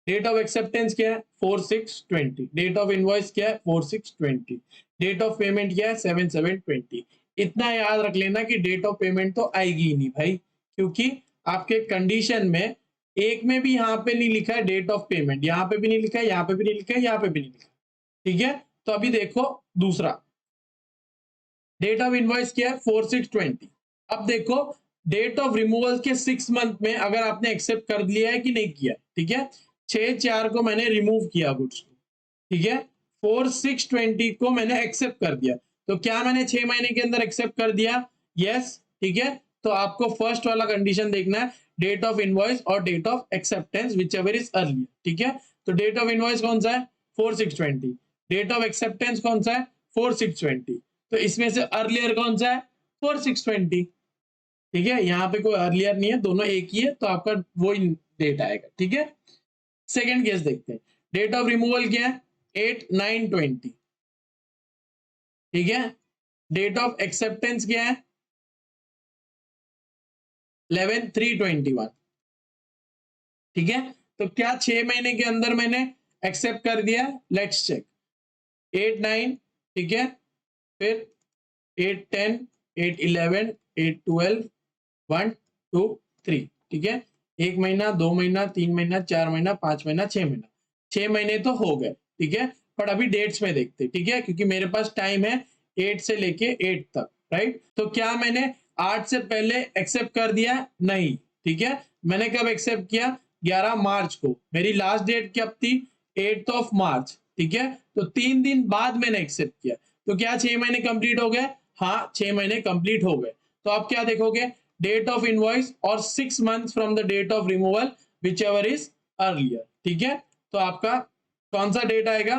डेट ऑफ एक्सेप्टेंस क्या है 4/6/20, डेट ऑफ इनवॉइस क्या है 4/6/20, डेट ऑफ पेमेंट क्या है 7/7/20। इतना याद रख लेना कि डेट ऑफ पेमेंट तो आएगी ही नहीं भाई, क्योंकि आपके कंडीशन में एक में भी यहाँ पे नहीं लिखा है डेट ऑफ पेमेंट, यहाँ पे भी नहीं लिखा है, यहाँ पे भी नहीं लिखा है, यहाँ पे भी नहीं लिखा है। ठीक है, तो अभी देखो दूसरा, डेट ऑफ इनवॉइस क्या है 4/6/20। अब देखो डेट ऑफ रिमूवल के 6 मंथ में अगर आपने एक्सेप्ट कर लिया है कि नहीं किया, ठीक है, 6/4 को मैंने रिमूव किया गुड्स को, ठीक है, 4/6/20 को मैंने एक्सेप्ट कर दिया, तो क्या मैंने 6 महीने के अंदर एक्सेप्ट कर दिया, यस, ठीक है। तो आपको फर्स्ट वाला कंडीशन देखना है, डेट ऑफ इनवॉइस और date of acceptance whichever is early. ठीक है, तो डेट ऑफ इनवॉइस कौन सा है 4/6/20, डेट ऑफ एक्सेप्टेंस कौन सा है 4/6/20, तो इसमें से अर्लियर कौन सा है 4/6/20। ठीक है, यहाँ पे कोई अर्लियर नहीं है, दोनों एक ही है, तो आपका वो डेट आएगा। ठीक है, सेकेंड केस देखते हैं, डेट ऑफ रिमूवल क्या है 8/9/20, ठीक है, डेट ऑफ एक्सेप्टेंस क्या है 11/3/21। ठीक है, तो क्या 6 महीने के अंदर मैंने एक्सेप्ट कर दिया, लेट्स चेक, 8/9, ठीक है, फिर 8/10, 8/11, 8/12, 1 2 3, ठीक है, 1 महीना, 2 महीना, 3 महीना, 4 महीना, 5 महीना, 6 महीना, 6 महीने तो हो गए। ठीक है, पर अभी डेट्स में देखते, ठीक है, क्योंकि मेरे पास टाइम है 8 से लेके 8 तक, राइट। तो क्या मैंने 8 से पहले एक्सेप्ट कर दिया, नहीं, ठीक है, मैंने कब एक्सेप्ट किया 11 मार्च को, मेरी लास्ट डेट कब थी 8th ऑफ मार्च, ठीक है, तो 3 दिन बाद मैंने एक्सेप्ट किया, तो क्या 6 महीने कंप्लीट हो गए, हाँ 6 महीने कंप्लीट हो गए। तो आप क्या देखोगे, डेट ऑफ इनवॉइस और 6 months from the date of removal whichever is earlier. ठीक है, तो आपका कौन सा डेट आएगा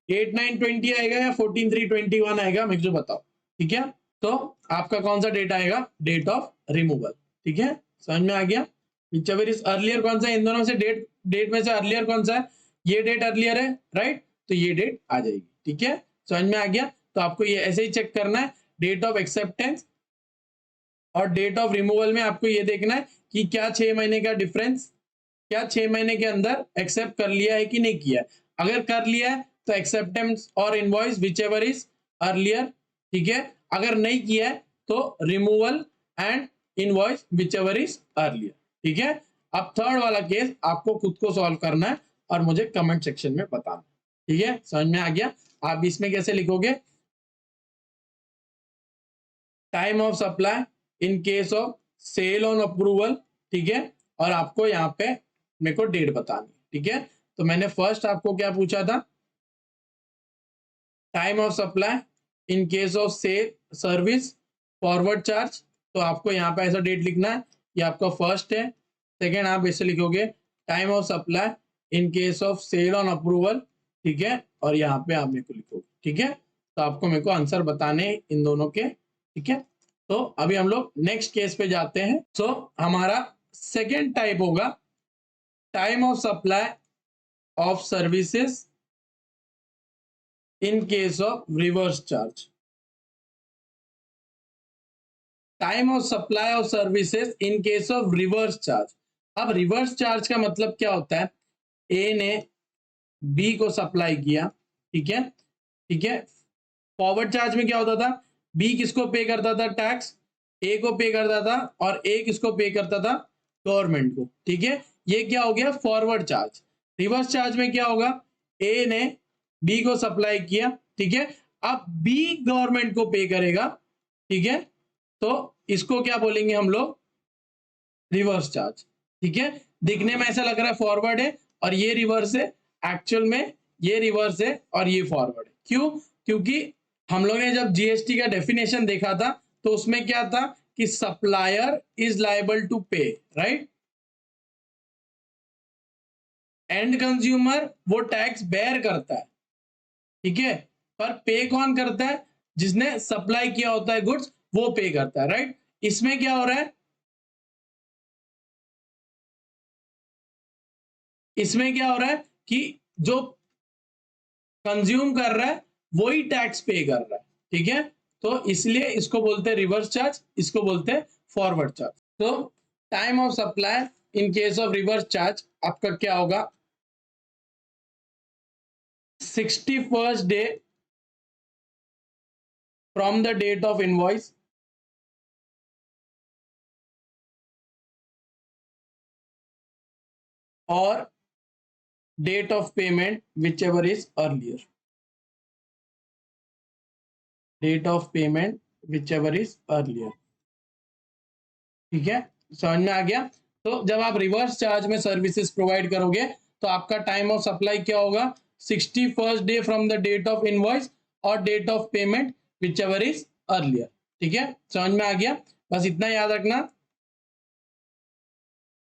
8/9/20 आएगा या 14/3/21 आएगा, मुझे बताओ। ठीक है, तो आपका कौन सा डेट आएगा, डेट ऑफ रिमूवल। ठीक है, समझ में आ गया, विच एवर इज अर्लियर कौन सा है, इन दोनों से डेट में से अर्लियर कौन सा है, ये डेट अर्लियर है, राइट, तो ये डेट आ जाएगी। ठीक है, समझ में आ गया। तो आपको ये ऐसे ही चेक करना है, डेट ऑफ एक्सेप्टेंस और डेट ऑफ रिमूवल में आपको ये देखना है कि क्या 6 महीने का डिफरेंस, क्या 6 महीने के अंदर एक्सेप्ट कर लिया है कि नहीं किया। अगर कर लिया है तो एक्सेप्टेंस और invoice whichever is earlier, ठीक है, अगर नहीं किया है तो removal and invoice whichever is earlier. ठीक है, अब थर्ड वाला केस आपको खुद को सॉल्व करना है और मुझे कमेंट सेक्शन में बताना। ठीक है, समझ में आ गया। आप इसमें कैसे लिखोगे, time of supply in case of sale on approval, ठीक है, और आपको यहाँ पे मेरे को डेट बतानी, ठीक है। तो मैंने फर्स्ट आपको क्या पूछा था, time of supply in case of sale service forward charge. तो आपको यहाँ पे ऐसा डेट लिखना है, ये आपका फर्स्ट है। सेकेंड आप ऐसे लिखोगे time of supply in case of sale on approval, ठीक है, और यहाँ पे आप मेरे को लिखोगे, ठीक है। तो आपको मेरे को आंसर बताने इन दोनों के, ठीक है। तो अभी हम लोग नेक्स्ट केस पे जाते हैं। सो हमारा सेकेंड टाइप होगा time of supply of services in case of reverse charge. Time of supply of services in case of reverse charge. अब रिवर्स चार्ज का मतलब क्या होता है, ए ने बी को सप्लाई किया, ठीक है, ठीक है। फॉरवर्ड चार्ज में क्या होता था, बी किसको पे करता था, टैक्स, ए को पे करता था, और ए किसको पे करता था, गवर्नमेंट को, ठीक है। ये क्या हो गया, फॉरवर्ड चार्ज। रिवर्स चार्ज में क्या होगा, ए ने बी को सप्लाई किया, ठीक है, अब बी गवर्नमेंट को पे करेगा, ठीक है। तो इसको क्या बोलेंगे हम लोग, रिवर्स चार्ज, ठीक है। दिखने में ऐसा लग रहा है फॉरवर्ड है और ये रिवर्स है, एक्चुअल में ये रिवर्स है और ये फॉरवर्ड है। क्यों, क्योंकि हम लोग ने जब जीएसटी का डेफिनेशन देखा था तो उसमें क्या था कि सप्लायर इज लायबल टू पे, राइट। एंड कंज्यूमर वो टैक्स बेयर करता है, ठीक है, पर पे कौन करता है, जिसने सप्लाई किया होता है गुड्स वो पे करता है, राइट। इसमें क्या हो रहा है, इसमें क्या हो रहा है कि जो कंज्यूम कर रहा है वही टैक्स पे कर रहा है, ठीक है। तो इसलिए इसको बोलते हैं रिवर्स चार्ज, इसको बोलते हैं फॉरवर्ड चार्ज। तो time of supply in case of reverse charge आपका क्या होगा, 61st day from the date of invoice और date of payment whichever is earlier, date of payment whichever is earlier, ठीक है, समझ में आ गया। तो जब आप रिवर्स चार्ज में सर्विसेज प्रोवाइड करोगे तो आपका टाइम ऑफ सप्लाई क्या होगा, 61st day from the date of invoice और date of payment whichever is earlier, ठीक है, समझ में आ गया। बस इतना याद रखना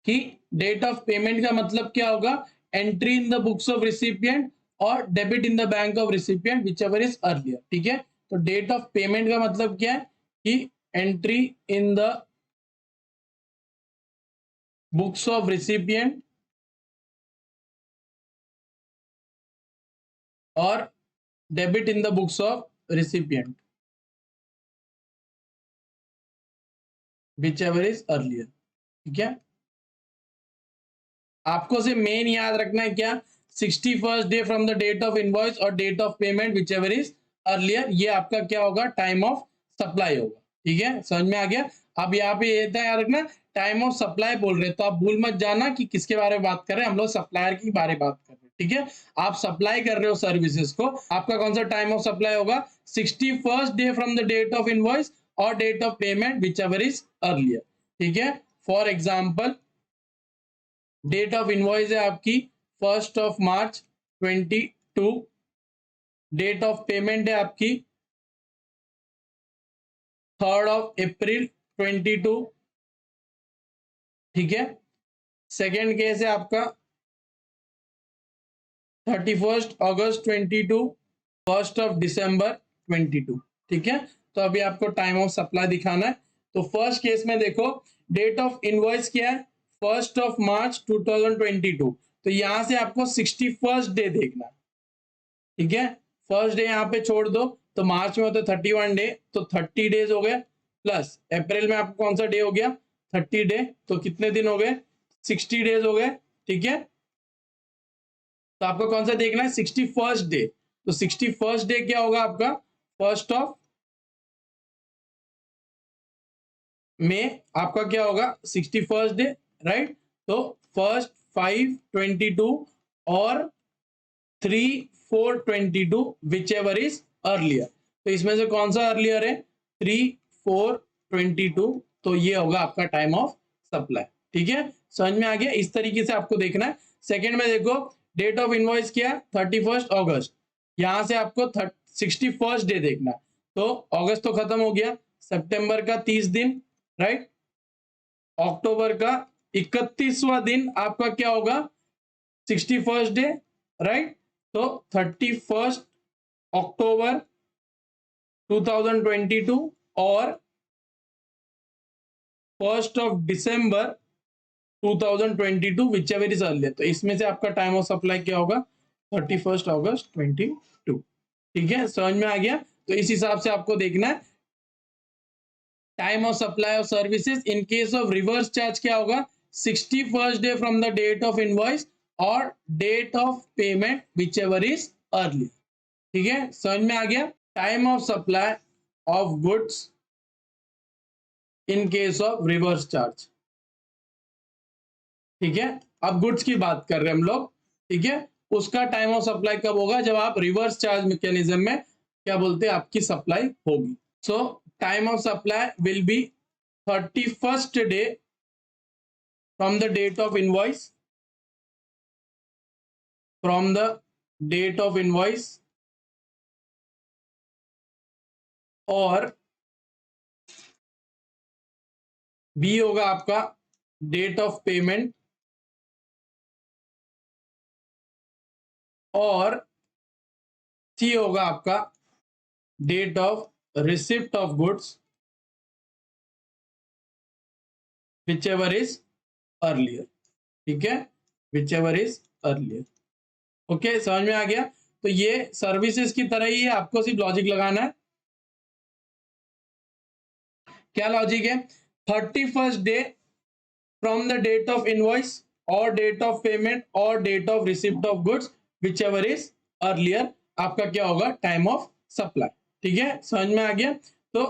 कि डेट ऑफ पेमेंट का मतलब क्या होगा, entry in the books of recipient और debit in the bank of recipient whichever is earlier, ठीक है। तो डेट ऑफ पेमेंट का मतलब क्या है कि entry in the books of recipient और debit in the books of recipient whichever is earlier, ठीक है। आपको से मेन याद रखना है क्या, 61st day from the date of invoice और date of payment whichever is earlier, ये आपका क्या होगा, टाइम ऑफ सप्लाई होगा, ठीक है, समझ में आ गया। अब यहाँ पे ये था याद रखना, टाइम ऑफ सप्लाई बोल रहे तो आप भूल मत जाना कि किसके बारे में बात कर रहे हैं, हम लोग सप्लायर की बारे में बात कर रहे हैं, ठीक है। आप सप्लाई कर रहे हो सर्विसेज को, आपका कौन सा टाइम ऑफ सप्लाई होगा, 61st day from the date of invoice और date of payment whichever is earlier, ठीक है। For example date of invoice है आपकी 1st of March 22, date of payment है आपकी 3rd ऑफ अप्रैल 22, ठीक है। सेकेंड केस है आपका 31st August 22, 1st of December 22, ठीक है। तो अभी आपको टाइम ऑफ सप्लाई दिखाना है। तो फर्स्ट केस में देखो डेट ऑफ इनवॉइस क्या है, 1st ऑफ मार्च 2022, तो यहां से आपको 61st डे देखना है, ठीक है। फर्स्ट डे यहाँ पे छोड़ दो, तो मार्च में होता है 31 डे, तो 30 डेज हो गए, प्लस अप्रैल में आपको कौन सा डे हो गया, 30 डे, तो कितने दिन हो गए, 60 डेज हो गए, ठीक है। तो आपको कौन सा देखना है, 61st डे, तो 61st डे क्या होगा आपका, 1st ऑफ में आपका क्या होगा, 61st डे, राइट। तो 1st 5/22 और 3/4/22 विच एवर इज अर्लियर, तो इसमें से कौन सा अर्लियर है, 3/4/22, तो ये होगा आपका टाइम ऑफ सप्लाई, ठीक है, समझ में आ गया। इस तरीके से आपको देखना है। सेकेंड में देखो डेट ऑफ इनवॉइस क्या है 31 अगस्त, यहां से आपको 61 डे देखना है। तो अगस्त तो खत्म हो गया, सितंबर का 30 दिन, राइट, अक्टूबर का 31वां दिन आपका क्या होगा 61 डे, राइट। तो 31 अक्टूबर 2022 और 1 दिसंबर 2022 विच एवर इज अर्लियर। तो इसमें से आपका टाइम ऑफ सप्लाई क्या होगा 31 अगस्त 22। ठीक है, समझ में आ गया। तो इस हिसाब से आपको देखना है time of supply of services in case of reverse charge क्या होगा 61st day from the date of invoice और date of payment whichever is early. ठीक है, समझ में आ गया। Time of supply of goods in case of reverse charge. ठीक है, अब गुड्स की बात कर रहे हैं हम लोग। ठीक है, उसका टाइम ऑफ सप्लाई कब होगा जब आप रिवर्स चार्ज मैकेनिज्म में क्या बोलते हैं आपकी सप्लाई होगी। सो time of supply will B 31st day from the date of invoice, from the date of invoice और बी होगा आपका डेट ऑफ पेमेंट और सी होगा आपका date of receipt of goods whichever is earlier. ठीक है, whichever is earlier. Okay, समझ में आ गया। तो ये सर्विसेज की तरह ही है, आपको सिर्फ लॉजिक लगाना है। क्या लॉजिक है 31st day from the date of invoice और डेट ऑफ पेमेंट और date of receipt of goods whichever is earlier, आपका क्या होगा टाइम ऑफ सप्लाई। ठीक है, समझ में आ गया। तो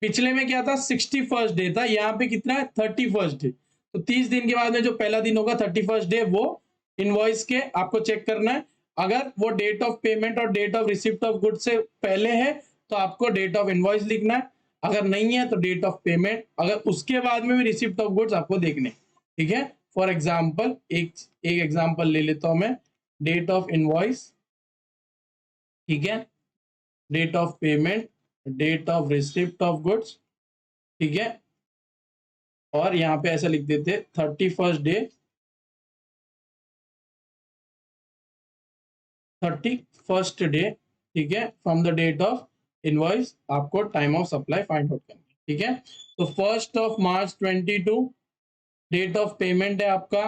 पिछले में क्या था 61st डे था, यहाँ पे कितना है 31st डे। तो 30 दिन के बाद में जो पहला दिन होगा 31st डे वो इनवॉइस के आपको चेक करना है। अगर वो डेट ऑफ पेमेंट और date of receipt of goods से पहले है तो आपको डेट ऑफ इनवॉइस लिखना है, अगर नहीं है तो डेट ऑफ पेमेंट, अगर उसके बाद में भी रिसिप्ट ऑफ गुड्स आपको देखने। ठीक है, फॉर एग्जांपल एक एग्जांपल ले लेता हूं मैं, डेट ऑफ इनवॉइस, ठीक है, date of payment, date of receipt of goods, ठीक है, और यहाँ पे ऐसा लिख देते 31st डे 31st डे, ठीक है, from the date of invoice आपको time of supply find out करना है। ठीक है, तो 1 मार्च 22 डेट ऑफ पेमेंट है आपका,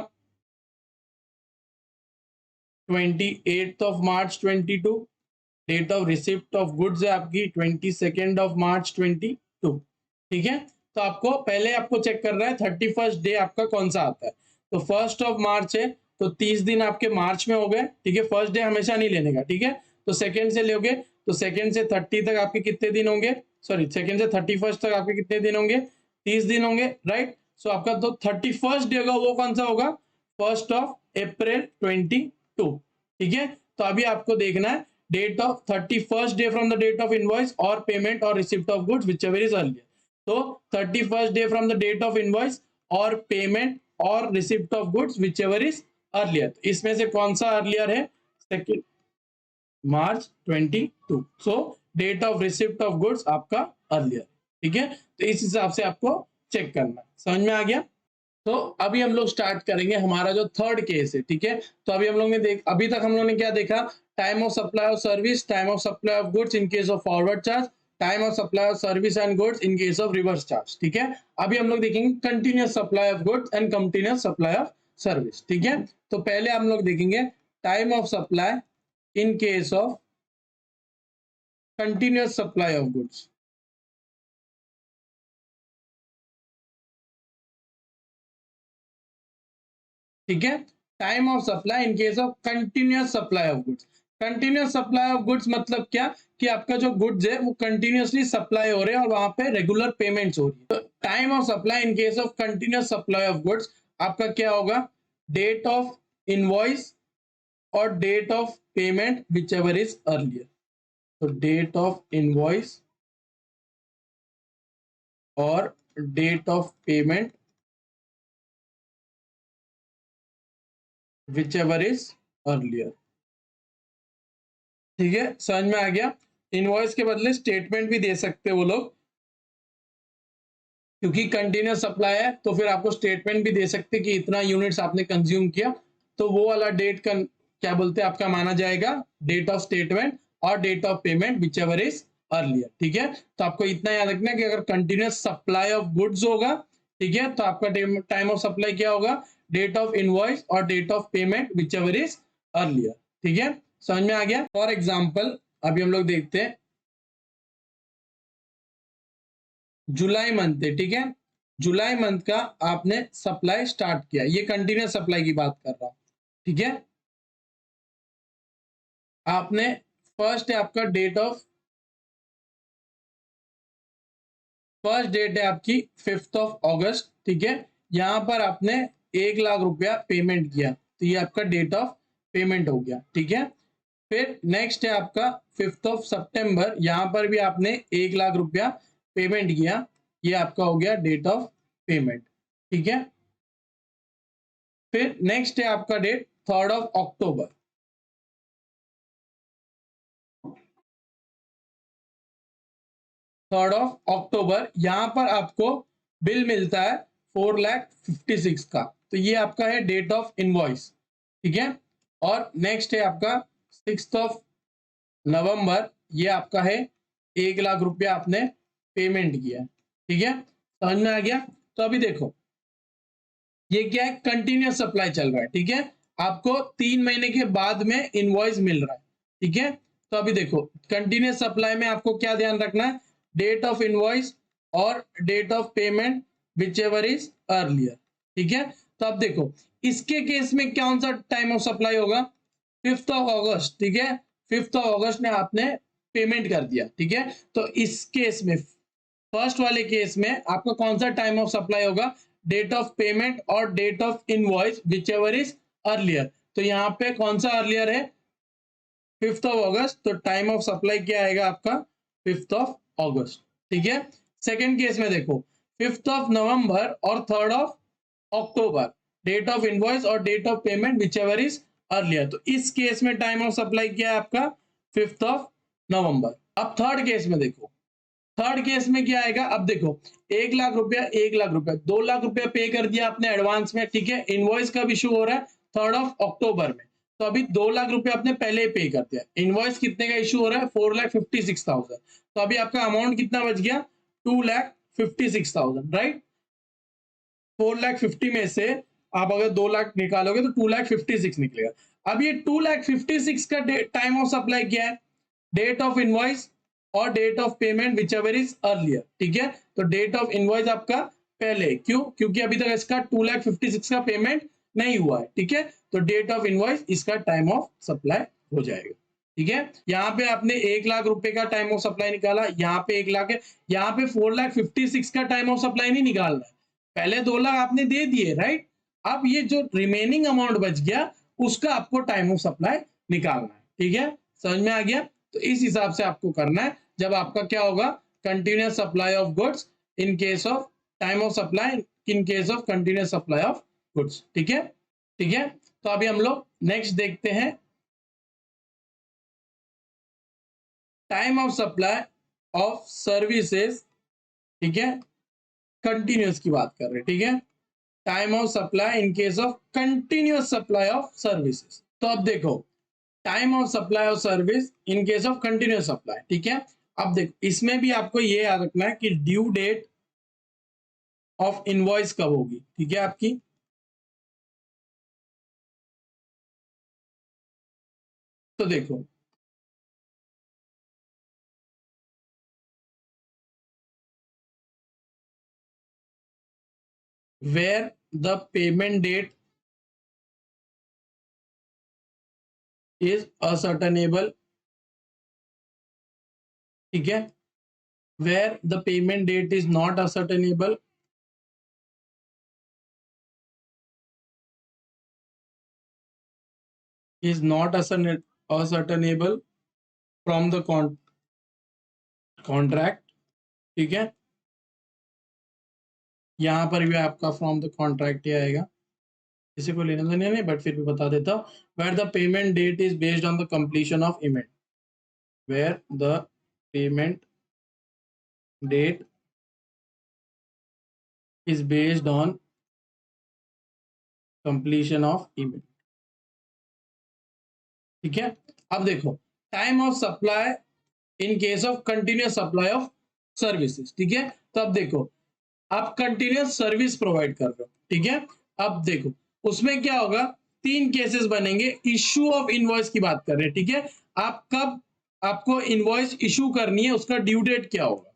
28 March 22 date of receipt of goods है आपकी 22 मार्च 22। ठीक है, तो आपको पहले आपको चेक करना है 31st डे आपका कौन सा आता है। तो 1 है तो 30 दिन आपके मार्च में हो गए। ठीक है, फर्स्ट डे हमेशा नहीं लेने का। ठीक है, तो सेकंड से लोगे तो सेकंड से 30 तक आपके कितने दिन होंगे, सॉरी सेकंड से 31st तक आपके कितने दिन होंगे 30 दिन होंगे, राइट। सो आपका तो 31st डे होगा वो कौन सा होगा 1 अप्रैल 22। ठीक है, तो अभी आपको देखना है date of 31st day from the date of invoice और पेमेंट और receipt of goods whichever is earlier. तो 31st day from the date of invoice और पेमेंट और receipt of goods whichever is earlier, इसमें से कौन सा earlier है second March 22। So date of receipt of goods आपका earlier. ठीक है, तो इस हिसाब से आपको चेक करना है। समझ में आ गया। तो अभी हम लोग स्टार्ट करेंगे हमारा जो थर्ड केस है। ठीक है, तो अभी हम लोग ने अभी तक हम लोग ने क्या देखा, time of supply of service, time of supply of goods in case of forward charge, time of supply of service and goods in case of reverse charge. ठीक है, अभी हम लोग देखेंगे continuous supply of goods and continuous supply of service. ठीक है, तो पहले हम लोग देखेंगे time of supply in case of continuous supply of goods. ठीक है, time of supply in case of continuous supply of goods. Continuous supply of goods मतलब क्या कि आपका जो गुड्स है वो कंटिन्यूअसली सप्लाई हो रहे हैं और वहां पे रेगुलर पेमेंट्स हो रही है। तो time of supply in case of continuous supply of goods आपका क्या होगा डेट ऑफ इनवॉइस और date of payment whichever is earlier. तो डेट ऑफ इनवॉइस और date of payment whichever is earlier. ठीक है, समझ में आ गया। इनवॉइस के बदले स्टेटमेंट भी दे सकते वो लोग, क्योंकि कंटिन्यूस सप्लाई है तो फिर आपको स्टेटमेंट भी दे सकते कि इतना यूनिट्स आपने कंज्यूम किया, तो वो वाला डेट का क्या बोलते हैं आपका माना जाएगा डेट ऑफ स्टेटमेंट और date of payment whichever is earlier. ठीक है, तो आपको इतना याद रखना है कि अगर कंटिन्यूस सप्लाई ऑफ गुड्स होगा, ठीक है, तो आपका टाइम ऑफ सप्लाई क्या होगा, डेट ऑफ इनवॉइस और date of payment whichever is earlier. ठीक है, समझ में आ गया। फॉर एग्जाम्पल अभी हम लोग देखते हैं जुलाई मंथ है, ठीक है, जुलाई मंथ का आपने सप्लाई स्टार्ट किया, ये कंटिन्यूस सप्लाई की बात कर रहा हूं। ठीक है, आपने फर्स्ट है आपका डेट ऑफ, फर्स्ट डेट है आपकी 5th ऑफ अगस्त। ठीक है, यहां पर आपने 1 लाख रुपया पेमेंट किया, तो ये आपका डेट ऑफ पेमेंट हो गया। ठीक है, फिर नेक्स्ट है आपका 5th ऑफ सितंबर, यहां पर भी आपने 1 लाख रुपया पेमेंट किया, ये आपका हो गया डेट ऑफ पेमेंट। ठीक है, फिर नेक्स्ट है आपका date 3rd of October, 3rd of October, यहां पर आपको बिल मिलता है 4,56,000 का, तो ये आपका है डेट ऑफ इनवॉइस। ठीक है, और नेक्स्ट है आपका 6th ऑफ नवंबर, ये आपका है 1 लाख रुपया आपने पेमेंट किया। ठीक है, समझ में आ गया। तो अभी देखो ये क्या है, कंटिन्यूस सप्लाई चल रहा है। ठीक है, आपको 3 महीने के बाद में इनवॉइस मिल रहा है। ठीक है, तो अभी देखो कंटिन्यूस सप्लाई में आपको क्या ध्यान रखना है, डेट ऑफ इनवॉइस और date of payment whichever is earlier. ठीक है, तो अब देखो इसके केस में कौन सा टाइम ऑफ सप्लाई होगा, 5th ऑफ अगस्त। ठीक है, 5th ऑफ अगस्त में आपने पेमेंट कर दिया। ठीक है, तो इस केस में फर्स्ट वाले केस में आपका कौन सा टाइम ऑफ सप्लाई होगा, डेट ऑफ पेमेंट और date of invoice whichever is earlier. तो यहाँ पे कौन सा अर्लियर है, 5th ऑफ अगस्त, तो टाइम ऑफ सप्लाई क्या आएगा आपका 5th ऑफ अगस्त। ठीक है, सेकेंड केस में देखो 5th ऑफ नवंबर और 3rd of October, date of invoice और date of payment whichever is earlier, तो इस केस में टाइम ऑफ सप्लाई क्या है आपका 5th ऑफ नवंबर। अब थर्ड केस में देखो, थर्ड केस में क्या आएगा, अब देखो 1 लाख रुपया, 1 लाख रुपया, 2 लाख रुपया पे कर दिया आपने एडवांस में। ठीक है, इनवॉइस कब इशू हो रहा है 3rd ऑफ अक्टूबर में, तो अभी 2 लाख रुपया आपने पहले पे कर दिया। इनवॉइस कितने का इशू हो रहा है 4,56,000, तो अभी आपका अमाउंट कितना बच गया 2,56,000, राइट। 4,50,000 में से आप अगर 2 लाख निकालोगे तो 2,56,000 निकलेगा। अब ये 2,56,000 का टाइम ऑफ सप्लाई क्या है, डेट ऑफ इनवॉइस और date of payment whichever is earlier. ठीक है, तो डेट ऑफ इनवॉइस आपका पहले, क्यों, क्योंकि अभी तक इसका 2,56,000 का पेमेंट नहीं हुआ है। ठीक है, तो डेट ऑफ इनवॉइस इसका टाइम ऑफ सप्लाई हो जाएगा। ठीक है, यहाँ पे आपने 1 लाख रुपए का टाइम ऑफ सप्लाई निकाला, यहाँ पे 1 लाख है, यहाँ पे 4,56,000 का टाइम ऑफ सप्लाई नहीं निकालना है, पहले 2 लाख आपने दे दिए, राइट। अब ये जो रिमेनिंग अमाउंट बच गया उसका आपको टाइम ऑफ सप्लाई निकालना है। ठीक है, समझ में आ गया। तो इस हिसाब से आपको करना है जब आपका क्या होगा, continuous supply of goods in case of time of supply in case of continuous supply of goods. ठीक है, ठीक है, तो अभी हम लोग नेक्स्ट देखते हैं time of supply of services. ठीक है, कंटिन्यूस की बात कर रहे हैं। ठीक है, time of supply in case of continuous supply of services. तो अब देखो time of supply of service in case of continuous supply. ठीक है, अब देखो इसमें भी आपको ये याद रखना है कि ड्यू डेट ऑफ इनवॉइस कब होगी। ठीक है, आपकी तो देखो where the payment date is ascertainable. ठीक है, where the payment date is not ascertainable, is not ascertainable from the contract। ठीक है, यहां पर भी आपका फ्रॉम द कॉन्ट्रैक्ट ही आएगा। किसी को लेना देना नहीं, बट फिर भी बता देता हूँ। Where the payment date is based on the completion of event, where the payment date is based on completion of event. ठीक है, अब देखो time of supply in case of continuous supply of services. ठीक है, तो अब देखो आप कंटिन्यूस सर्विस प्रोवाइड कर रहे हो। ठीक है, अब देखो उसमें क्या होगा, तीन केसेस बनेंगे। इश्यू ऑफ इनवॉइस की बात कर रहे हैं। ठीक है, आप कब आपको इनवॉइस इशू करनी है, उसका ड्यू डेट क्या होगा।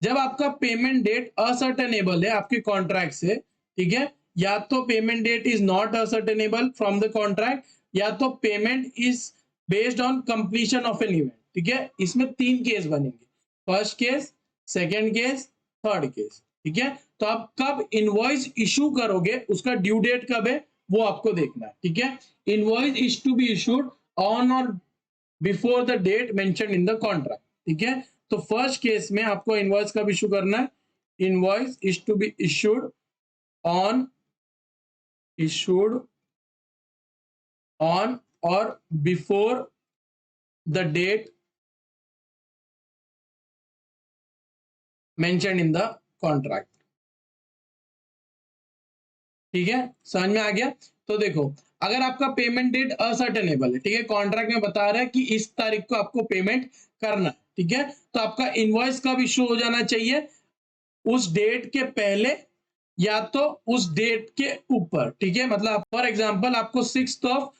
जब आपका पेमेंट डेट असर्टेनेबल है आपके कॉन्ट्रैक्ट से, ठीक है, या तो payment date is not ascertainable from the contract, या तो payment is based on completion of an event. ठीक है, इसमें तीन केस बनेंगे, first case, second case, third case. ठीक है, तो आप कब इनवॉइस इशू करोगे उसका ड्यू डेट कब है वो आपको देखना है। ठीक है, invoice is to be issued on और before the date mention in the contract. ठीक है, तो फर्स्ट केस में आपको इनवॉइस कब इशू करना है, invoice is to be issued on और before the date mention in the contract. ठीक है, समझ में आ गया। तो देखो अगर आपका पेमेंट डेट असर्टेनेबल है, ठीक है, कॉन्ट्रैक्ट में बता रहा है कि इस तारीख को आपको पेमेंट करना है, ठीक है, तो आपका इनवॉइस कब इशू हो जाना चाहिए, उस डेट के पहले या तो उस डेट के ऊपर। ठीक है, मतलब फॉर एग्जांपल आपको 6th ऑफ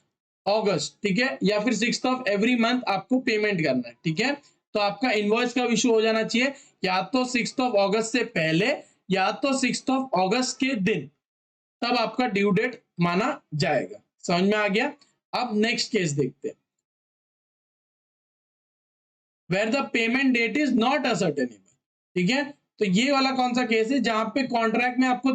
अगस्त, ठीक है, या फिर 6th ऑफ एवरी मंथ आपको पेमेंट करना है। ठीक है, तो आपका इनवॉइस कब इशू हो जाना चाहिए, या तो 6th ऑफ अगस्त से पहले या तो 6th ऑफ अगस्त के दिन, तब आपका ड्यू डेट माना जाएगा। समझ में आ गया। अब नेक्स्ट केस देखते हैं, where the payment date is not ascertainable. ठीक है, तो ये वाला कौन सा केस है जहां पे कॉन्ट्रैक्ट में आपको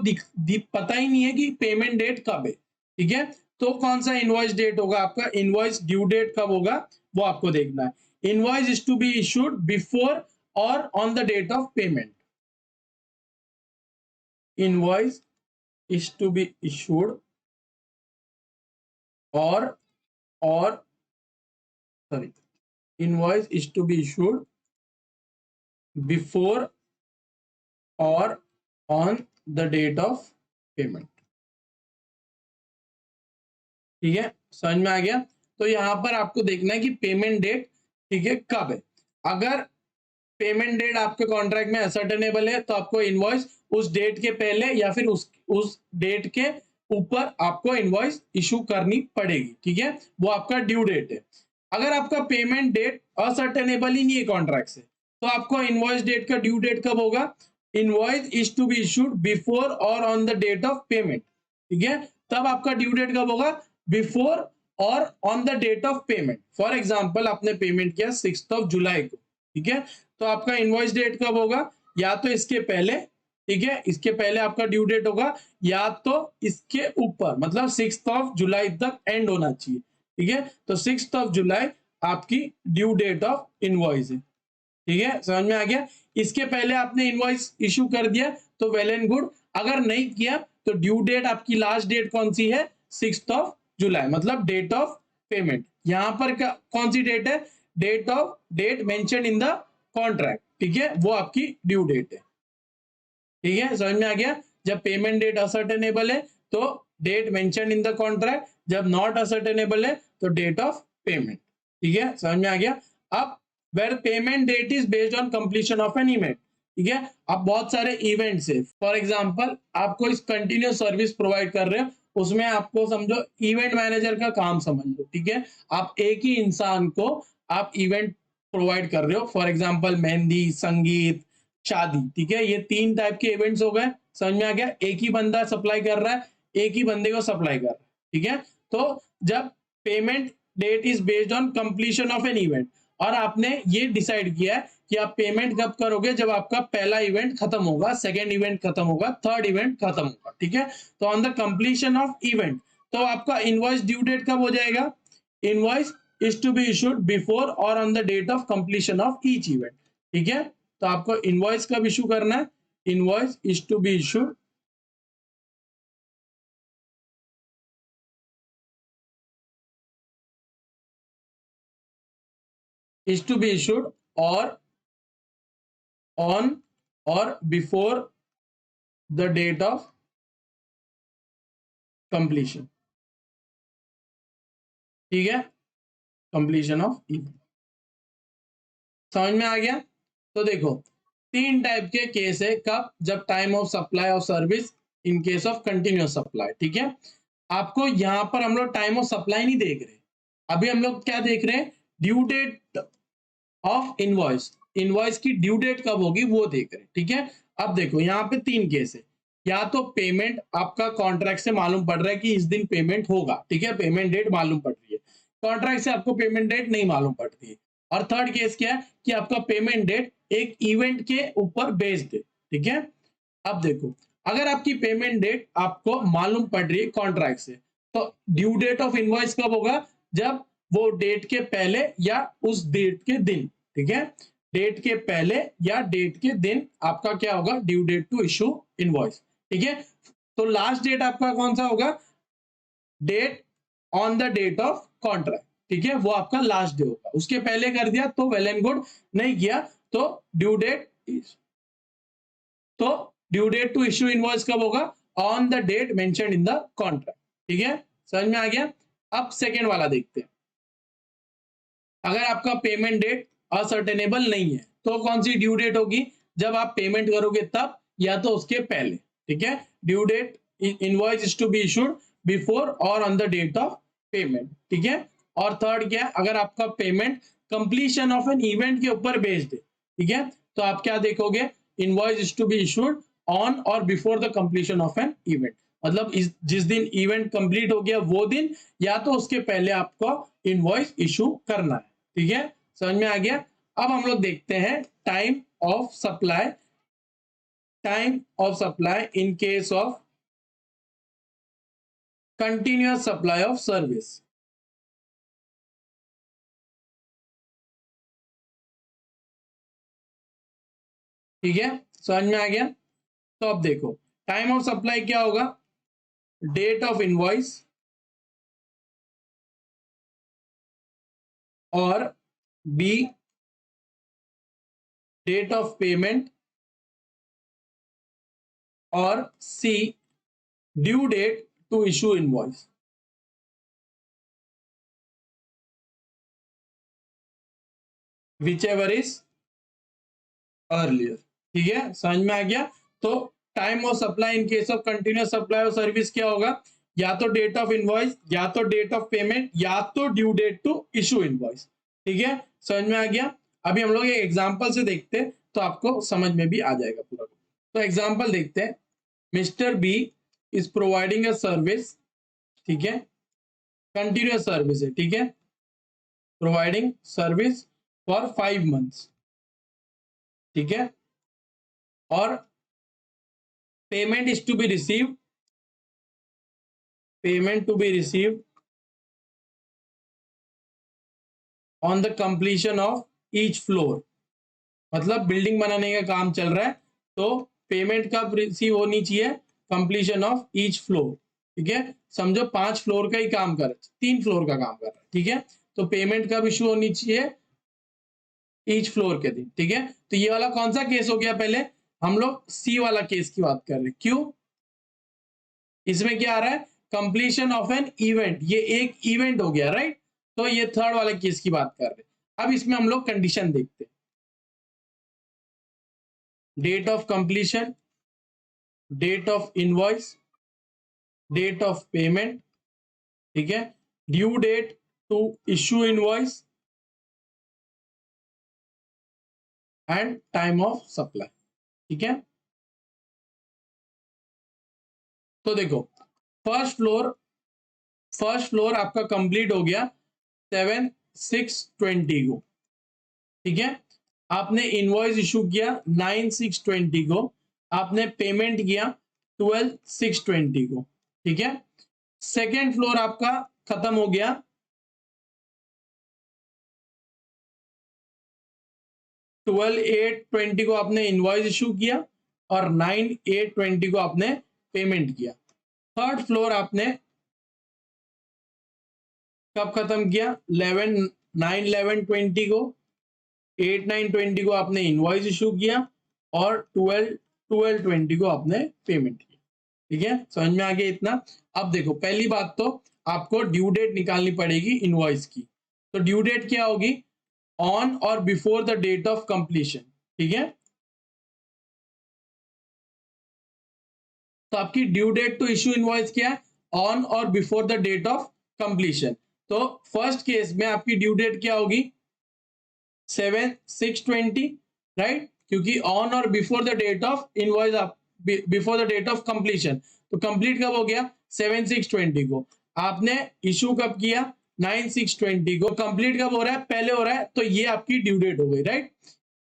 पता ही नहीं है कि पेमेंट डेट कब है। ठीक है, तो कौन सा इनवॉइस डेट होगा आपका, इनवॉइस ड्यू डेट कब होगा वो आपको देखना है। Invoice is to be issued before और on the date of payment, invoice is to be issued or sorry, invoice is to be issued before or on the date of payment। ठीक है, समझ में आ गया। तो यहां पर आपको देखना है कि पेमेंट डेट, ठीक है, कब है। अगर पेमेंट डेट आपके कॉन्ट्रैक्ट में असर्टेनेबल है तो आपको इनवॉइस उस डेट के पहले या फिर उस डेट के ऊपर आपको इनवॉइस इशू करनी पड़ेगी। ठीक है, वो आपका ड्यू डेट है। अगर आपका पेमेंट डेट असर्टेनेबल ही नहीं है कॉन्ट्रैक्ट से, तो आपको इनवॉइस डेट का ड्यू डेट कब होगा, invoice is to be issued before और on the date of payment. ठीक है, तब आपका ड्यू डेट कब होगा, बिफोर और on the date of payment. For example आपने पेमेंट किया 6th ऑफ जुलाई को, ठीक है, तो आपका इनवॉइस डेट कब होगा, या तो इसके पहले, ठीक है, इसके पहले आपका ड्यू डेट होगा, या तो इसके ऊपर, मतलब 6th ऑफ जुलाई तक एंड होना चाहिए। ठीक है, तो 6th ऑफ जुलाई आपकी ड्यू डेट ऑफ इनवॉइस है। ठीक है, समझ में आ गया। इसके पहले आपने इनवॉइस इशू कर दिया तो वेल एंड गुड, अगर नहीं किया तो ड्यू डेट आपकी लास्ट डेट कौन सी है, 6th ऑफ जुलाई, मतलब डेट ऑफ पेमेंट। यहां पर कौन सी डेट है, date mention in the contract. ठीक है, वो आपकी ड्यू डेट है। ठीक है, समझ में आ गया। जब पेमेंट डेट असर्टेनेबल है तो date mention in the contract, जब नॉट असर्टेनेबल है तो डेट ऑफ पेमेंट। ठीक है, समझ में आ गया। अब where payment date is based on completion of an event. ठीक है, अब बहुत सारे इवेंट्स है, फॉर एग्जांपल आपको इस कंटिन्यूस सर्विस प्रोवाइड कर रहे हो, उसमें आपको समझो इवेंट मैनेजर का काम समझ लो। ठीक है, आप एक ही इंसान को आप इवेंट प्रोवाइड कर रहे हो, फॉर एग्जांपल मेहंदी, संगीत, शादी। ठीक है, ये तीन टाइप के इवेंट्स हो गए। समझ में आ गया, एक ही बंदा सप्लाई कर रहा है, एक ही बंदे को सप्लाई कर रहा है। ठीक है, तो जब payment date is based on completion of an event, और आपने ये डिसाइड किया है कि आप पेमेंट कब करोगे, जब आपका पहला इवेंट खत्म होगा, सेकेंड इवेंट खत्म होगा, थर्ड इवेंट खत्म होगा। ठीक है, तो on the completion of event तो आपका इनवॉइस ड्यू डेट कब हो जाएगा, invoice is to be issued before और on the date of completion of each event. ठीक है, तो आपको इनवॉइस कब इशू करना है, invoice is to be issued is to be issued or on और before the date of completion. ठीक है, कंप्लीशन ऑफ इवेंट। समझ में आ गया? तो देखो, तीन टाइप के केस है, कब? जब time of supply of service in case of continuous supply. ठीक है, आपको यहां पर हम लोग टाइम ऑफ सप्लाई नहीं देख रहे, अभी हम लोग क्या देख रहे हैं? Due date of invoice, invoice की ड्यू डेट कब होगी वो देख रहे हैं। ठीक है, अब देखो यहाँ पे तीन केस है, या तो पेमेंट आपका कॉन्ट्रैक्ट से मालूम पड़ रहा है कि इस दिन पेमेंट होगा, ठीक है, पेमेंट डेट मालूम पड़ रही है, कॉन्ट्रैक्ट से आपको पेमेंट डेट नहीं मालूम पड़ती है। और थर्ड केस क्या है कि आपका पेमेंट डेट एक इवेंट के ऊपर बेस्ड है। ठीक है, अब देखो, अगर आपकी पेमेंट डेट आपको मालूम पड़ रही है कॉन्ट्रैक्ट से, तो ड्यू डेट ऑफ इनवॉइस कब होगा? जब वो डेट के पहले या उस डेट के दिन। ठीक है, डेट के पहले या डेट के दिन आपका क्या होगा? Due date to issue invoice. ठीक है, तो लास्ट डेट आपका कौन सा होगा? Date on the date of contract. ठीक है, वो आपका लास्ट डे होगा। उसके पहले कर दिया तो वेल एंड गुड, नहीं किया तो ड्यू डेट तो due date to issue invoice कब होगा? On the date mentioned in the contract. ठीक है, समझ में आ गया? अब सेकेंड वाला देखते हैं। अगर आपका पेमेंट डेट असर्टेनेबल नहीं है तो कौन सी ड्यू डेट होगी? जब आप पेमेंट करोगे तब, या तो उसके पहले। ठीक है, due date invoice is to be issued before और on the date of payment. ठीक है, और थर्ड क्या है? अगर आपका payment completion of an event के ऊपर बेस्ड है। ठीक है, तो आप क्या देखोगे? Invoice is to be issued on और before the completion of an event, मतलब जिस दिन इवेंट कंप्लीट हो गया वो दिन, या तो उसके पहले आपको इनवॉइस इशू करना है। ठीक है, समझ में आ गया? अब हम लोग देखते हैं time of supply, time of supply in case of continuous supply of service. ठीक है, समझ में आ गया? तो अब देखो, टाइम ऑफ सप्लाई क्या होगा? डेट ऑफ इनवॉइस और बी डेट ऑफ पेमेंट और C due date to issue invoice. Whichever is earlier. ठीक है, समझ में आ गया? तो time of supply in case of continuous supply of service क्या होगा? या तो डेट ऑफ इनवॉइस, या तो डेट ऑफ पेमेंट, या तो due date to issue invoice. ठीक है, समझ में आ गया? अभी हम लोग एक एग्जांपल से देखते हैं तो आपको समझ में भी आ जाएगा पूरा। तो एग्जांपल देखते हैं। Mister B is providing a service. ठीक है, कंटिन्यूअस सर्विस है। ठीक है, प्रोवाइडिंग सर्विस फॉर 5 months। ठीक है, और payment is to be received, payment to be received on the completion of each floor. मतलब बिल्डिंग बनाने का काम चल रहा है तो पेमेंट कब रिसीव होनी चाहिए? Completion of each floor. ठीक है, समझो 5 फ्लोर का ही काम कर, 3 फ्लोर का काम कर रहा है। ठीक है, तो पेमेंट कब इशू होनी चाहिए? ईच फ्लोर के दिन। ठीक है, तो ये वाला कौन सा केस हो गया? पहले हम लोग सी वाला केस की बात कर रहे हैं। क्यों? इसमें क्या आ रहा है? कंप्लीशन ऑफ एन इवेंट, ये एक इवेंट हो गया, राइट? तो ये थर्ड वाले केस की बात कर रहे हैं। अब इसमें हम लोग कंडीशन देखते हैं। Date of completion, date of invoice, date of payment. ठीक है, due date to issue invoice and time of supply. ठीक है, तो देखो, फर्स्ट फ्लोर आपका कंप्लीट हो गया 7/6/20 को। ठीक है, आपने इनवॉइस इशू किया 9/6/20 को, आपने पेमेंट किया 12/6/20 को। ठीक है, सेकेंड फ्लोर आपका खत्म हो गया 12/8/20 को, आपने इनवॉइस इशू किया और 9/8/20 को आपने पेमेंट किया। थर्ड फ्लोर आपने कब खत्म किया? 9/11/20 को, 8/9/20 को आपने इनवॉइस इशू किया और 12/12/20 को आपने पेमेंट किया। ठीक है, समझ में आ गया इतना। अब देखो, पहली बात तो आपको ड्यू डेट निकालनी पड़ेगी इनवॉइस की। तो ड्यू डेट क्या होगी? ऑन और before the date of completion. ठीक है, तो आपकी due date to issue invoice क्या है? ऑन और before the date of completion. तो फर्स्ट केस में आपकी ड्यू डेट क्या होगी? 7/6/20, राइट, क्योंकि ऑन और before the date of invoice, before the date of completion, तो कंप्लीट कब हो गया? 7/6/20 को। आपने इशू कब किया? 9/6/20 को। कंप्लीट कब हो रहा है? पहले हो रहा है, तो ये आपकी ड्यू डेट हो गई, राइट।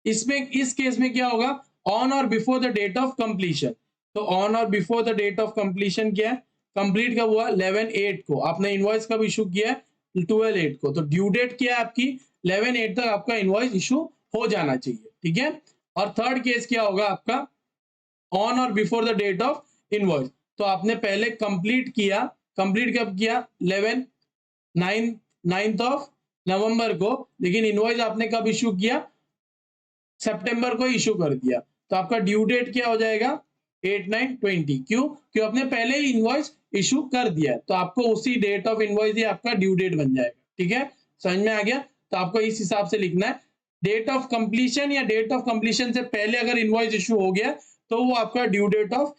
इसमें इस केस में क्या होगा? ऑन और before the date of completion. तो ऑन और before the date of completion क्या है? कंप्लीट कब हुआ? 11/8 को। आपने इनवॉइस कब इशू किया है? 12/8 को। तो ड्यू डेट क्या है आपकी? 11/8 तक आपका इनवॉइस इशू हो जाना चाहिए। ठीक है, और थर्ड केस क्या होगा आपका? ऑन और before the date of invoice. तो आपने पहले कंप्लीट किया। कंप्लीट कब किया? 9th ऑफ नवंबर को, लेकिन इनवॉइस आपने कब इशू किया? सितंबर को इशू कर दिया। तो आपका ड्यू डेट क्या हो जाएगा? 8/9/20। क्यों? क्यों आपने पहले ही इनवॉइस इशू कर दिया है, तो आपको उसी डेट ऑफ इनवॉइस ही आपका ड्यू डेट बन जाएगा। ठीक है, समझ में आ गया। तो आपको इस हिसाब से लिखना है, डेट ऑफ कंप्लीशन या डेट ऑफ कंप्लीशन से पहले अगर इनवॉइस इशू हो गया तो वो आपका ड्यू डेट ऑफ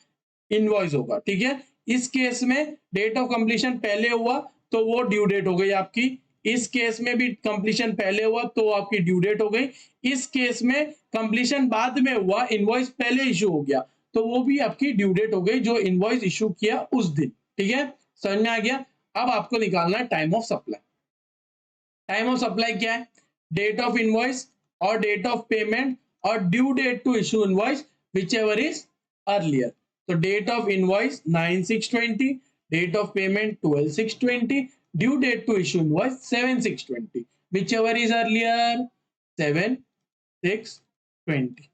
इनवॉइस होगा। ठीक है, इस केस में डेट ऑफ कंप्लीशन पहले हुआ तो वो ड्यू डेट हो गई आपकी। इस केस में भी कंप्लीशन पहले हुआ तो आपकी ड्यू डेट हो गई। इस केस में कंप्लीशन बाद में हुआ, इनवॉइस पहले इशू हो गया, तो वो भी आपकी ड्यू डेट हो गई जो इनवॉइस इशू किया उस दिन। ठीक है, समझ में आ गया। अब आपको निकालना है time of supply. Time of supply क्या है? डेट ऑफ इनवॉइस और डेट ऑफ पेमेंट और due date to issue invoice, whichever is earlier. तो date of invoice 9/6/20, date of payment 12/6/20, due date to issue invoice 7/6/20, whichever is earlier 7/6/20।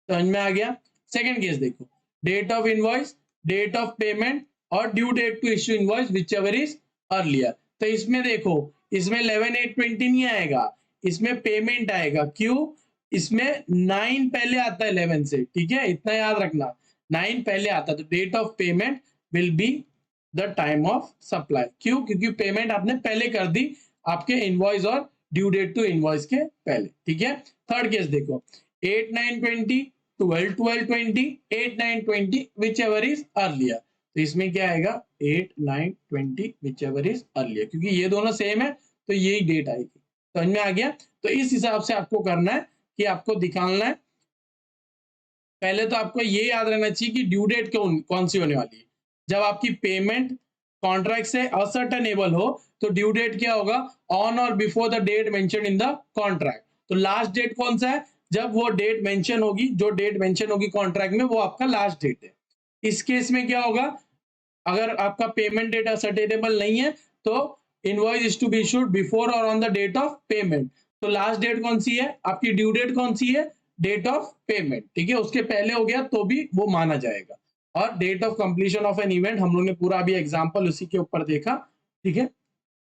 समझ में आ गया। Second case देखो, date of invoice, date of payment और due date to issue invoice, whichever is earlier. तो इसमें देखो, इसमें 11/8/20 नहीं आएगा, इसमें पेमेंट आएगा। क्यों? इसमें 9 पहले आता है 11 से। ठीक है, इतना याद रखना, 9 पहले आता है, तो date of payment will be the time of supply. क्यों? क्योंकि पेमेंट आपने पहले कर दी आपके इनवॉइस और ड्यू डेट टू इनवॉइस के पहले। ठीक है, थर्ड केस देखो, 8/9/20, 12/12/20, 8/9/20, विच एवर इज अर्लियर। तो इसमें क्या आएगा? 8/9/20, विच एवर इज अर्लियर, क्योंकि ये दोनों सेम है तो यही डेट आएगी। समझ में आ गया। तो इस हिसाब से आपको करना है कि आपको दिखाना है, पहले तो आपको ये याद रहना चाहिए कि ड्यू डेट कौन सी होने वाली है। जब आपकी पेमेंट कॉन्ट्रैक्ट से असर्टेनेबल हो तो ड्यू डेट क्या होगा? ऑन और before the date mention in the contract. तो लास्ट डेट कौन सा है? जब वो डेट मेंशन होगी, जो डेट मेंशन होगी कॉन्ट्रैक्ट में, वो आपका लास्ट डेट है। इस केस में क्या होगा? अगर आपका पेमेंट डेट असर्टेनेबल नहीं है तो invoice is to be issued before और on the date of payment. तो लास्ट डेट कौन सी है आपकी? ड्यू डेट कौन सी है? Date of payment. ठीक है, उसके पहले हो गया तो भी वो माना जाएगा। और date of completion of an event, हम लोग ने पूरा अभी एग्जांपल उसी के ऊपर देखा। ठीक है,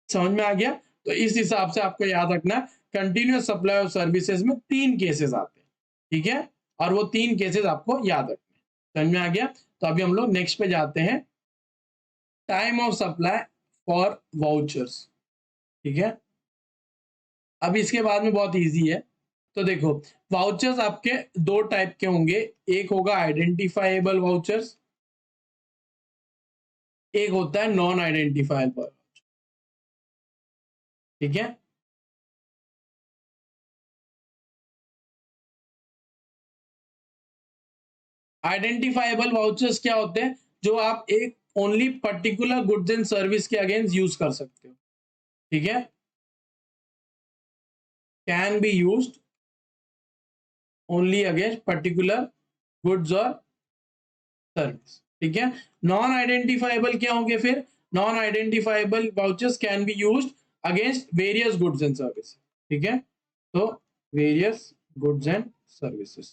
समझ में आ गया। तो इस हिसाब से आपको याद रखना है, कंटिन्यूअस सप्लाई ऑफ सर्विसेज में 3 केसेस आते हैं। ठीक है, और वो 3 केसेस आपको याद रखने हैं। समझ में आ गया। तो अभी हम लोग नेक्स्ट पे जाते हैं, time of supply for vouchers. ठीक है, अब इसके बाद में बहुत इजी है। तो देखो, वाउचर्स आपके 2 टाइप के होंगे, एक होगा आइडेंटिफाइबल वाउचर्स, एक होता है नॉन आइडेंटिफाइबल। ठीक है, आइडेंटिफाइबल वाउचर्स क्या होते हैं? जो आप एक only particular goods and service के अगेंस्ट यूज कर सकते हो। ठीक है, can be used only against particular goods और सर्विस। ठीक है, नॉन आइडेंटिफाइबल क्या होंगे फिर? Non identifiable vouchers can be used against various goods and services. ठीक है, तो वेरियस गुड्स एंड सर्विसेज,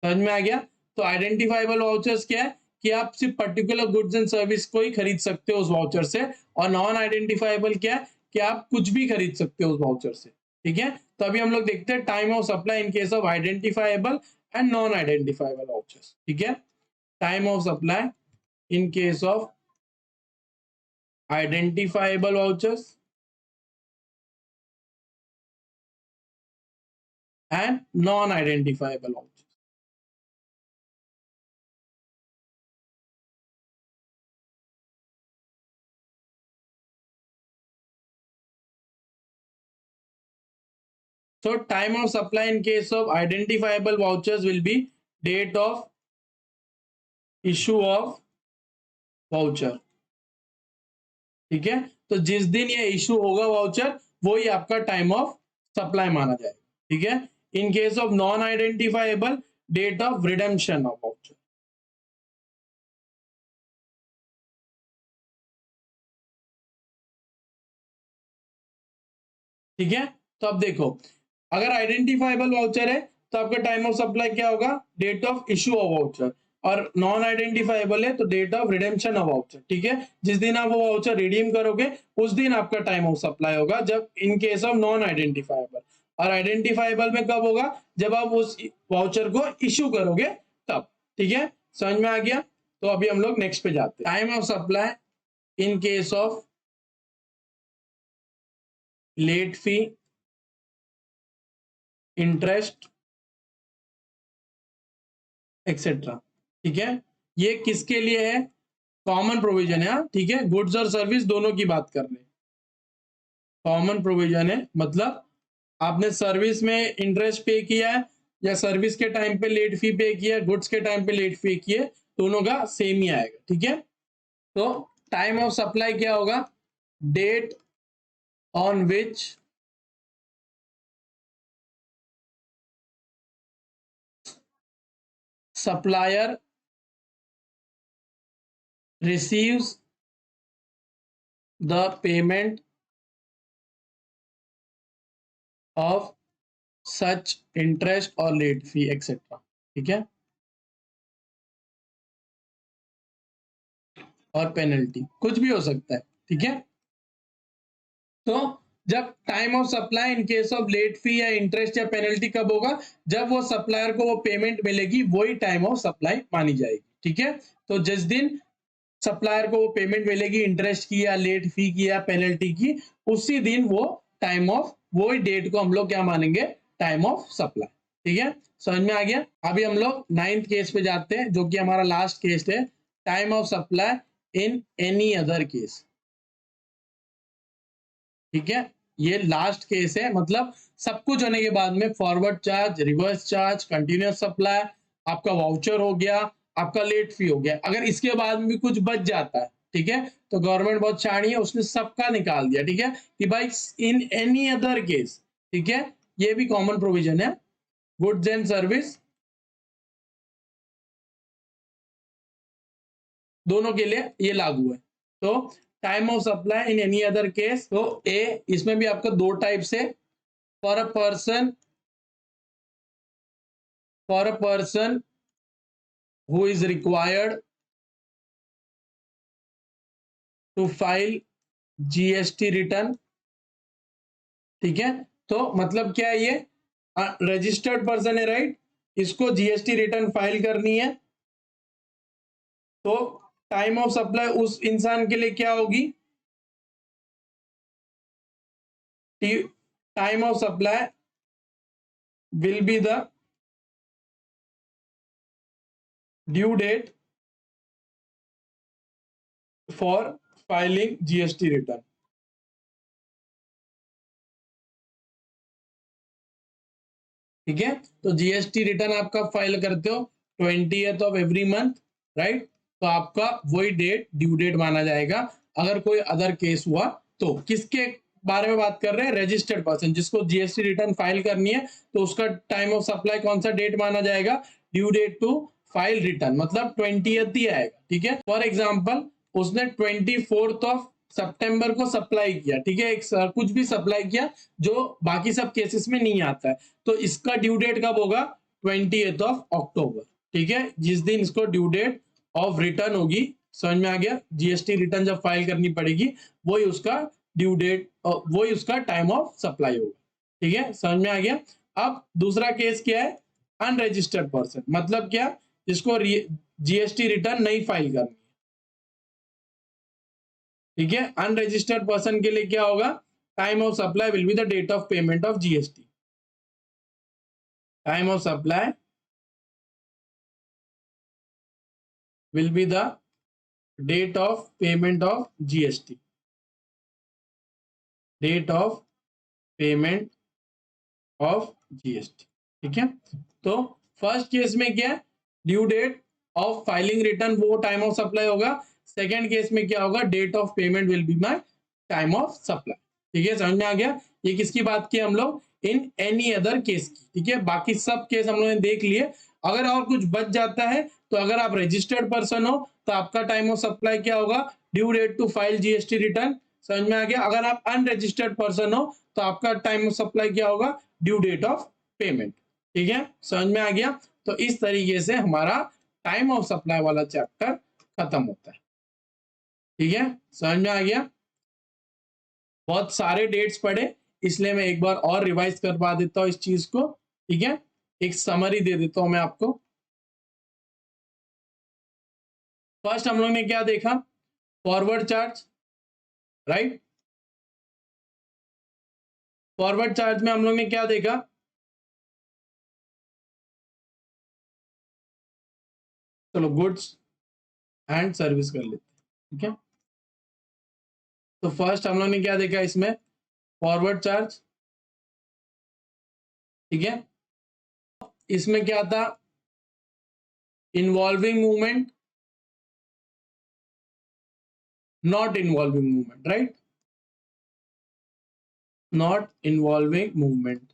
समझ में आ गया। तो आइडेंटिफाइबल वाउचर्स क्या है कि आप सिर्फ पर्टिकुलर गुड्स एंड सर्विस को ही खरीद सकते हो उस वाउचर से, और नॉन आइडेंटिफाइबल क्या है कि आप कुछ भी खरीद सकते हो उस वाउचर से। ठीक है, तो अभी हम लोग देखते हैं time of supply in case of identifiable and non identifiable vouchers. ठीक है, time of supply in case of identifiable vouchers and non-identifiable vouchers. So time of supply in case of identifiable vouchers will be date of issue of voucher. ठीक है, तो जिस दिन ये issue होगा voucher वही आपका टाइम ऑफ सप्लाई माना जाएगा। ठीक है, in case of non identifiable date of redemption of voucher. ठीक है, तो अब देखो अगर आइडेंटिफाइबल वाउचर है तो आपका टाइम ऑफ सप्लाई क्या होगा, date of issue of voucher, और नॉन आइडेंटिफाइबल है तो date of redemption of voucher. ठीक है, जिस दिन आप वो वाउचर रिडीम करोगे उस दिन आपका टाइम ऑफ सप्लाई होगा, जब इन केस ऑफ नॉन आइडेंटिफाइबल। और आइडेंटिफाइबल में कब होगा, जब आप उस वाउचर को इशू करोगे तब। ठीक है, समझ में आ गया। तो अभी हम लोग नेक्स्ट पे जाते हैं। Time of supply in case of late fee, interest etcetera. ठीक है, ये किसके लिए है, कॉमन प्रोविजन है। ठीक है, गुड्स और सर्विस दोनों की बात कर रहे हैं, कॉमन प्रोविजन है। मतलब आपने सर्विस में इंटरेस्ट पे किया है या सर्विस के टाइम पे लेट फी पे किया, गुड्स के टाइम पे लेट फी किए, दोनों का सेम ही आएगा। ठीक है, तो टाइम ऑफ सप्लाई क्या होगा, date on which supplier receives the payment of such interest or late fee etc. ठीक है, और पेनल्टी कुछ भी हो सकता है। ठीक है, तो जब time of supply in case of late fee या इंटरेस्ट या पेनल्टी कब होगा, जब वो सप्लायर को वो पेमेंट मिलेगी वही टाइम ऑफ सप्लाई मानी जाएगी। ठीक है, तो जिस दिन सप्लायर को वो पेमेंट मिलेगी इंटरेस्ट की या लेट फी की या पेनल्टी की, उसी दिन वो टाइम ऑफ, वही डेट को हम लोग क्या मानेंगे, टाइम ऑफ सप्लाई। ठीक है, समझ में आ गया। अभी हम लोग 9th केस पे जाते हैं जो कि हमारा लास्ट केस है, time of supply in any other case. ठीक है, ये लास्ट केस है, मतलब सब कुछ होने के बाद में forward charge, reverse charge, continuous supply, आपका वाउचर हो गया, आपका लेट फी हो गया, अगर इसके बाद में भी कुछ बच जाता है, ठीक है, तो गवर्नमेंट बहुत शानी है, उसने सबका निकाल दिया। ठीक है, कि भाई इन एनी अदर केस, ठीक है, ये भी कॉमन प्रोविजन है, गुड्स एंड सर्विस दोनों के लिए ये लागू है। तो time of supply in any other case, तो ए, इसमें भी आपका दो टाइप से, for a person who is required to file GST return. ठीक है, तो मतलब क्या है, ये रजिस्टर्ड पर्सन है, राइट, इसको जीएसटी रिटर्न फाइल करनी है, तो टाइम ऑफ सप्लाई उस इंसान के लिए क्या होगी, time of supply will be the due date for filing GST return. ठीक है, तो जीएसटी रिटर्न आप कब फाइल करते हो, 20th of every month, right, तो आपका वही डेट ड्यू डेट माना जाएगा। अगर कोई अदर केस हुआ तो किसके बारे में बात कर रहे हैं, रजिस्टर्ड पर्सन जिसको जीएसटी रिटर्न फाइल करनी है, तो उसका टाइम ऑफ सप्लाई कौन सा डेट माना जाएगा, due date to file return, मतलब 20th ही आएगा। ठीक है, फॉर एग्जाम्पल उसने 24th ऑफ सितंबर को सप्लाई किया, ठीक है, एक कुछ भी सप्लाई किया जो बाकी सब केसेस में नहीं आता है, तो इसका ड्यू डेट कब होगा, 20th ऑफ अक्टूबर। ठीक है, जिस दिन इसको ड्यू डेट ऑफ रिटर्न होगी, समझ में आ गया, जीएसटी रिटर्न जब फाइल करनी पड़ेगी वही उसका ड्यू डेट, वही उसका टाइम ऑफ सप्लाई होगा। ठीक है, समझ में आ गया। अब दूसरा केस क्या है, अनरजिस्टर्ड पर्सन, मतलब क्या, जिसको जीएसटी रिटर्न नहीं फाइल करनी। ठीक है, अनरजिस्टर्ड पर्सन के लिए क्या होगा, time of supply will be the date of payment of GST. Time of supply will be the date of payment of GST. Date of payment of GST. ठीक है, तो फर्स्ट केस में क्या है, due date of filing return वो time of supply होगा। Second case में क्या होगा, date of payment will be my time of supply. ठीक है, समझ में आ गया। ये किसकी बात की हम लोग, इन एनी अदर केस की। ठीक है, बाकी सब केस हम लोगों ने देख लिए। अगर और कुछ बच जाता है तो अगर आप रजिस्टर्ड पर्सन हो तो आपका टाइम ऑफ सप्लाई क्या होगा, due date to file GST return. समझ में आ गया। अगर आप अनरजिस्टर्ड पर्सन हो तो आपका टाइम ऑफ सप्लाई क्या होगा, ड्यू डेट ऑफ पेमेंट। ठीक है, समझ में आ गया। तो इस तरीके से हमारा टाइम ऑफ सप्लाई वाला चैप्टर खत्म होता है। ठीक है, समझ में आ गया। बहुत सारे डेट्स पढ़े, इसलिए मैं एक बार और रिवाइज करवा देता हूं इस चीज को। ठीक है, एक समरी दे देता हूं मैं आपको। फर्स्ट हम लोग ने क्या देखा, forward charge, right. Forward charge में हम लोग ने क्या देखा, चलो गुड्स एंड सर्विस कर लेते हैं। ठीक है, तो फर्स्ट हम लोग ने क्या देखा इसमें, फॉरवर्ड चार्ज। ठीक है, इसमें क्या था, involving movement, not involving movement, right, not involving movement.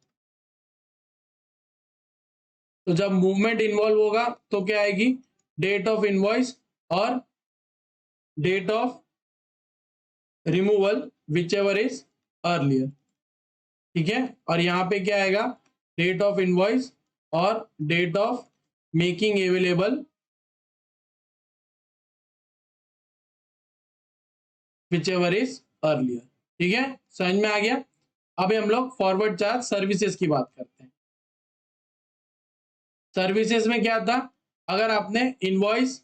तो जब मूवमेंट इन्वॉल्व होगा तो क्या आएगी, डेट ऑफ इनवॉइस और date of removal whichever is earlier. ठीक है, और यहां पे क्या आएगा, डेट ऑफ इनवॉइस और date of making available whichever is earlier. ठीक है, समझ में आ गया। अभी हम लोग फॉरवर्ड चार्ज सर्विसेज की बात करते हैं। सर्विसेज में क्या था, अगर आपने invoice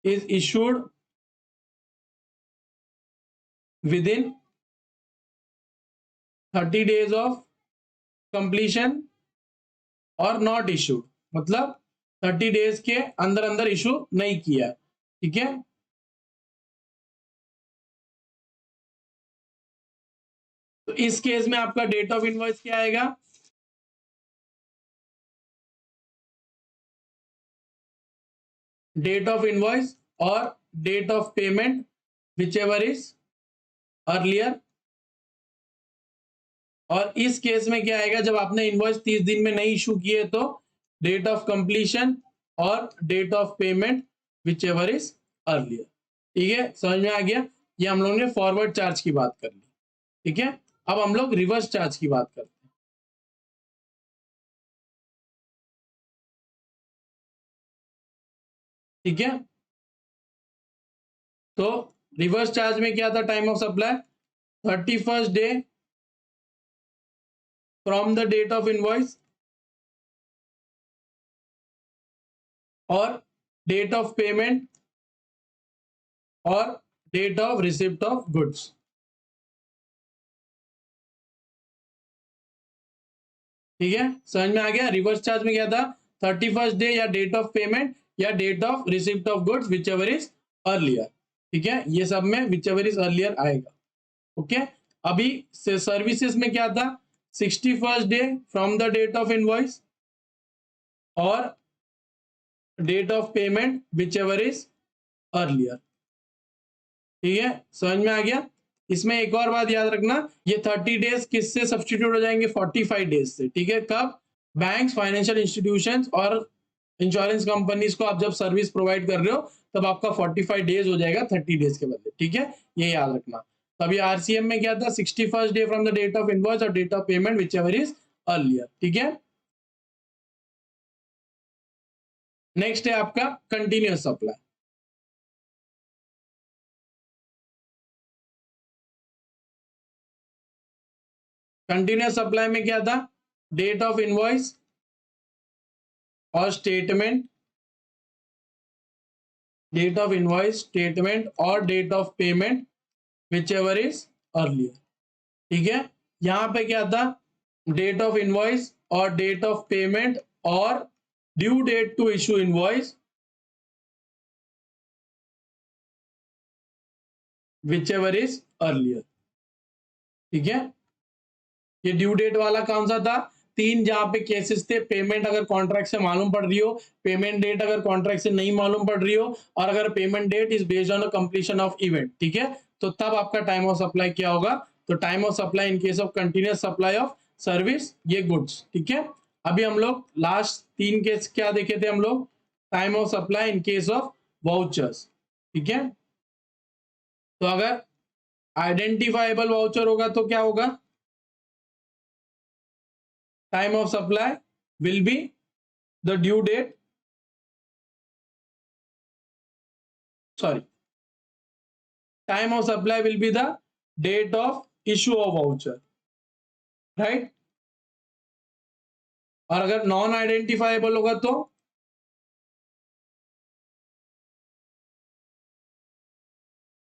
is issued within 30 days of completion और नॉट इशूड, मतलब 30 डेज के अंदर अंदर इशू नहीं किया। ठीक है, तो इस केस में आपका डेट ऑफ इनवॉइस क्या आएगा, डेट ऑफ इनवॉइस और date of payment whichever is earlier. और इस केस में क्या आएगा, जब आपने इनवॉइस 30 दिन में नहीं इशू किए तो डेट ऑफ कंप्लीशन और date of payment whichever is earlier. ठीक है, समझ में आ गया। ये हम लोगों ने फॉरवर्ड चार्ज की बात कर ली। ठीक है, अब हम लोग रिवर्स चार्ज की बात करते हैं। ठीक है, तो रिवर्स चार्ज में क्या था, time of supply 31st day from the date of invoice और डेट ऑफ पेमेंट और date of receipt of goods. ठीक है, समझ में आ गया। रिवर्स चार्ज में क्या था, 31st डे या डेट ऑफ पेमेंट या date of receipt of goods whichever is earlier. ठीक है, ये सब में विच एवर इज अर्लियर आएगा। ओके, अभी सर्विसेज में क्या था, 61st day from the date of invoice और date of payment whichever is earlier. ठीक है, समझ में आ गया। इसमें एक और बात याद रखना, ये 30 डेज किससे सब्सटीट्यूट हो जाएंगे, 45 डेज से। ठीक है, कब, बैंक्स, फाइनेंशियल इंस्टीट्यूशंस और इंश्योरेंस कंपनीज को आप जब सर्विस प्रोवाइड कर रहे हो तब आपका 45 डेज हो जाएगा 30 डेज के बदले। ठीक है, ये याद रखना। तभी आरसीएम में क्या था, 61st day from the date of invoice और date of payment whichever is earlier. ठीक है, नेक्स्ट है आपका कंटिन्यूअस सप्लाई। कंटिन्यूस सप्लाई में क्या था, डेट ऑफ इनवॉइस और statement, date of invoice, statement और date of payment whichever is earlier. ठीक है, यहां पे क्या था, डेट ऑफ इनवॉइस और डेट ऑफ पेमेंट और due date to issue invoice whichever is earlier. ठीक है, ये ड्यू डेट वाला कौन सा था, तीन जहां पे केसेस थे, पेमेंट अगर कॉन्ट्रैक्ट से मालूम पड़ रही हो, पेमेंट डेट अगर कॉन्ट्रैक्ट से नहीं मालूम पड़ रही हो, और अगर payment date is based on completion of event. ठीक है, तो तब आपका टाइम ऑफ सप्लाई क्या होगा, तो time of supply in case of continuous supply of service, ये गुड्स। ठीक है, अभी हम लोग लास्ट तीन केस क्या देखे थे हम लोग, time of supply in case of vouchers. ठीक है, तो अगर आइडेंटिफाइबल वाउचर होगा तो क्या होगा, time of supply will be the due date, sorry, time of supply will be the date of issue of voucher, right? और अगर नॉन आइडेंटिफाइबल होगा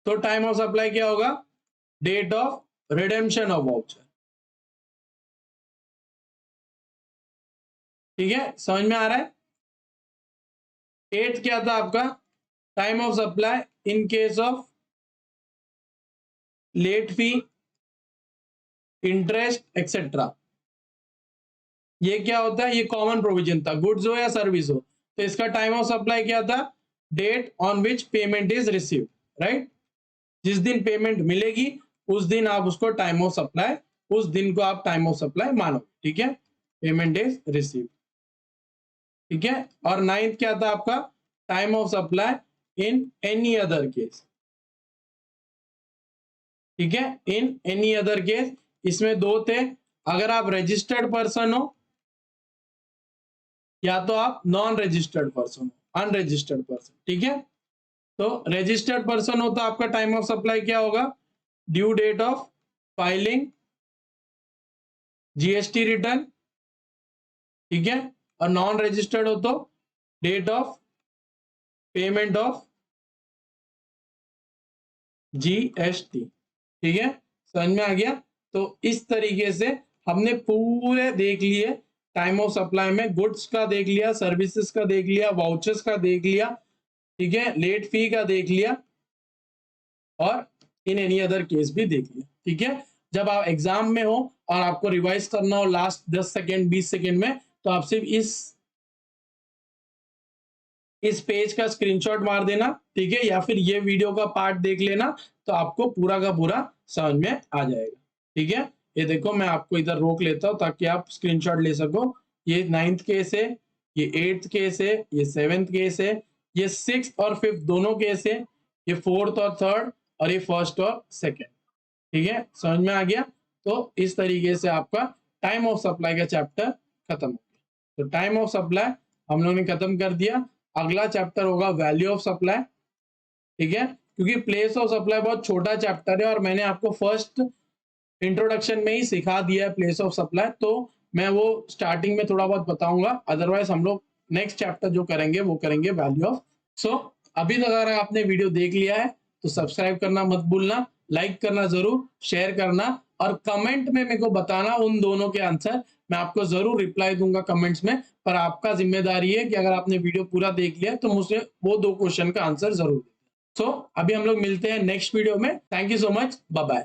तो टाइम ऑफ सप्लाई क्या होगा, date of redemption of voucher. ठीक है, समझ में आ रहा है। 8 क्या था आपका, time of supply in case of late fee, interest etcetera. ये क्या होता है, ये कॉमन प्रोविजन था, गुड्स हो या सर्विस हो, तो इसका टाइम ऑफ सप्लाई क्या था, date on which payment is received, right. जिस दिन पेमेंट मिलेगी उस दिन आप उसको टाइम ऑफ सप्लाई, उस दिन को आप टाइम ऑफ सप्लाई मानो। ठीक है, पेमेंट इज रिसीव्ड। ठीक है, और 9th क्या था आपका, time of supply in any other case. ठीक है, इन एनी अदर केस, इसमें दो थे, अगर आप रजिस्टर्ड पर्सन हो या तो आप नॉन रजिस्टर्ड पर्सन हो, अनरजिस्टर्ड पर्सन। ठीक है, तो रजिस्टर्ड पर्सन हो तो आपका टाइम ऑफ सप्लाई क्या होगा, due date of filing GST return. ठीक है, और नॉन रजिस्टर्ड हो तो date of payment of GST. ठीक है, समझ में आ गया। तो इस तरीके से हमने पूरे देख लिए, टाइम ऑफ सप्लाई में गुड्स का देख लिया, सर्विसेज का देख लिया, वाउचर्स का देख लिया, ठीक है, लेट फी का देख लिया, और इन एनी अदर केस भी देख लिया। ठीक है, जब आप एग्जाम में हो और आपको रिवाइज करना हो लास्ट 10 सेकेंड 20 सेकेंड में, तो आप सिर्फ इस पेज का स्क्रीनशॉट मार देना। ठीक है, या फिर ये वीडियो का पार्ट देख लेना, तो आपको पूरा का पूरा समझ में आ जाएगा। ठीक है, ये देखो मैं आपको इधर रोक लेता हूं ताकि आप स्क्रीनशॉट ले सको। ये 9th केस है, ये 8th केस है, ये 7th केस है, ये 6th और 5th दोनों केस है, ये 4th और 3rd, और ये 1st और 2nd। ठीक है, समझ में आ गया। तो इस तरीके से आपका टाइम ऑफ सप्लाई का चैप्टर खत्म हो गया। तो टाइम ऑफ सप्लाई हम लोगों ने खत्म कर दिया। अगला चैप्टर होगा वैल्यू ऑफ सप्लाई। ठीक है, क्योंकि प्लेस ऑफ सप्लाई बहुत छोटा चैप्टर है और मैंने आपको फर्स्ट इंट्रोडक्शन में ही सिखा दिया है प्लेस ऑफ सप्लाई, तो मैं वो स्टार्टिंग में थोड़ा बहुत बताऊंगा। अदरवाइज हम लोग नेक्स्ट चैप्टर जो करेंगे वो करेंगे वैल्यू ऑफ। सो अभी तक अगर आपने वीडियो देख लिया है तो सब्सक्राइब करना मत भूलना, लाइक करना जरूर, शेयर करना, और कमेंट में मेरे को बताना उन दोनों के आंसर। मैं आपको जरूर रिप्लाई दूंगा कमेंट्स में, पर आपका जिम्मेदारी है कि अगर आपने वीडियो पूरा देख लिया तो मुझसे वो 2 क्वेश्चन का आंसर जरूर। सो अभी हम लोग मिलते हैं नेक्स्ट वीडियो में। Thank you so much, bye bye.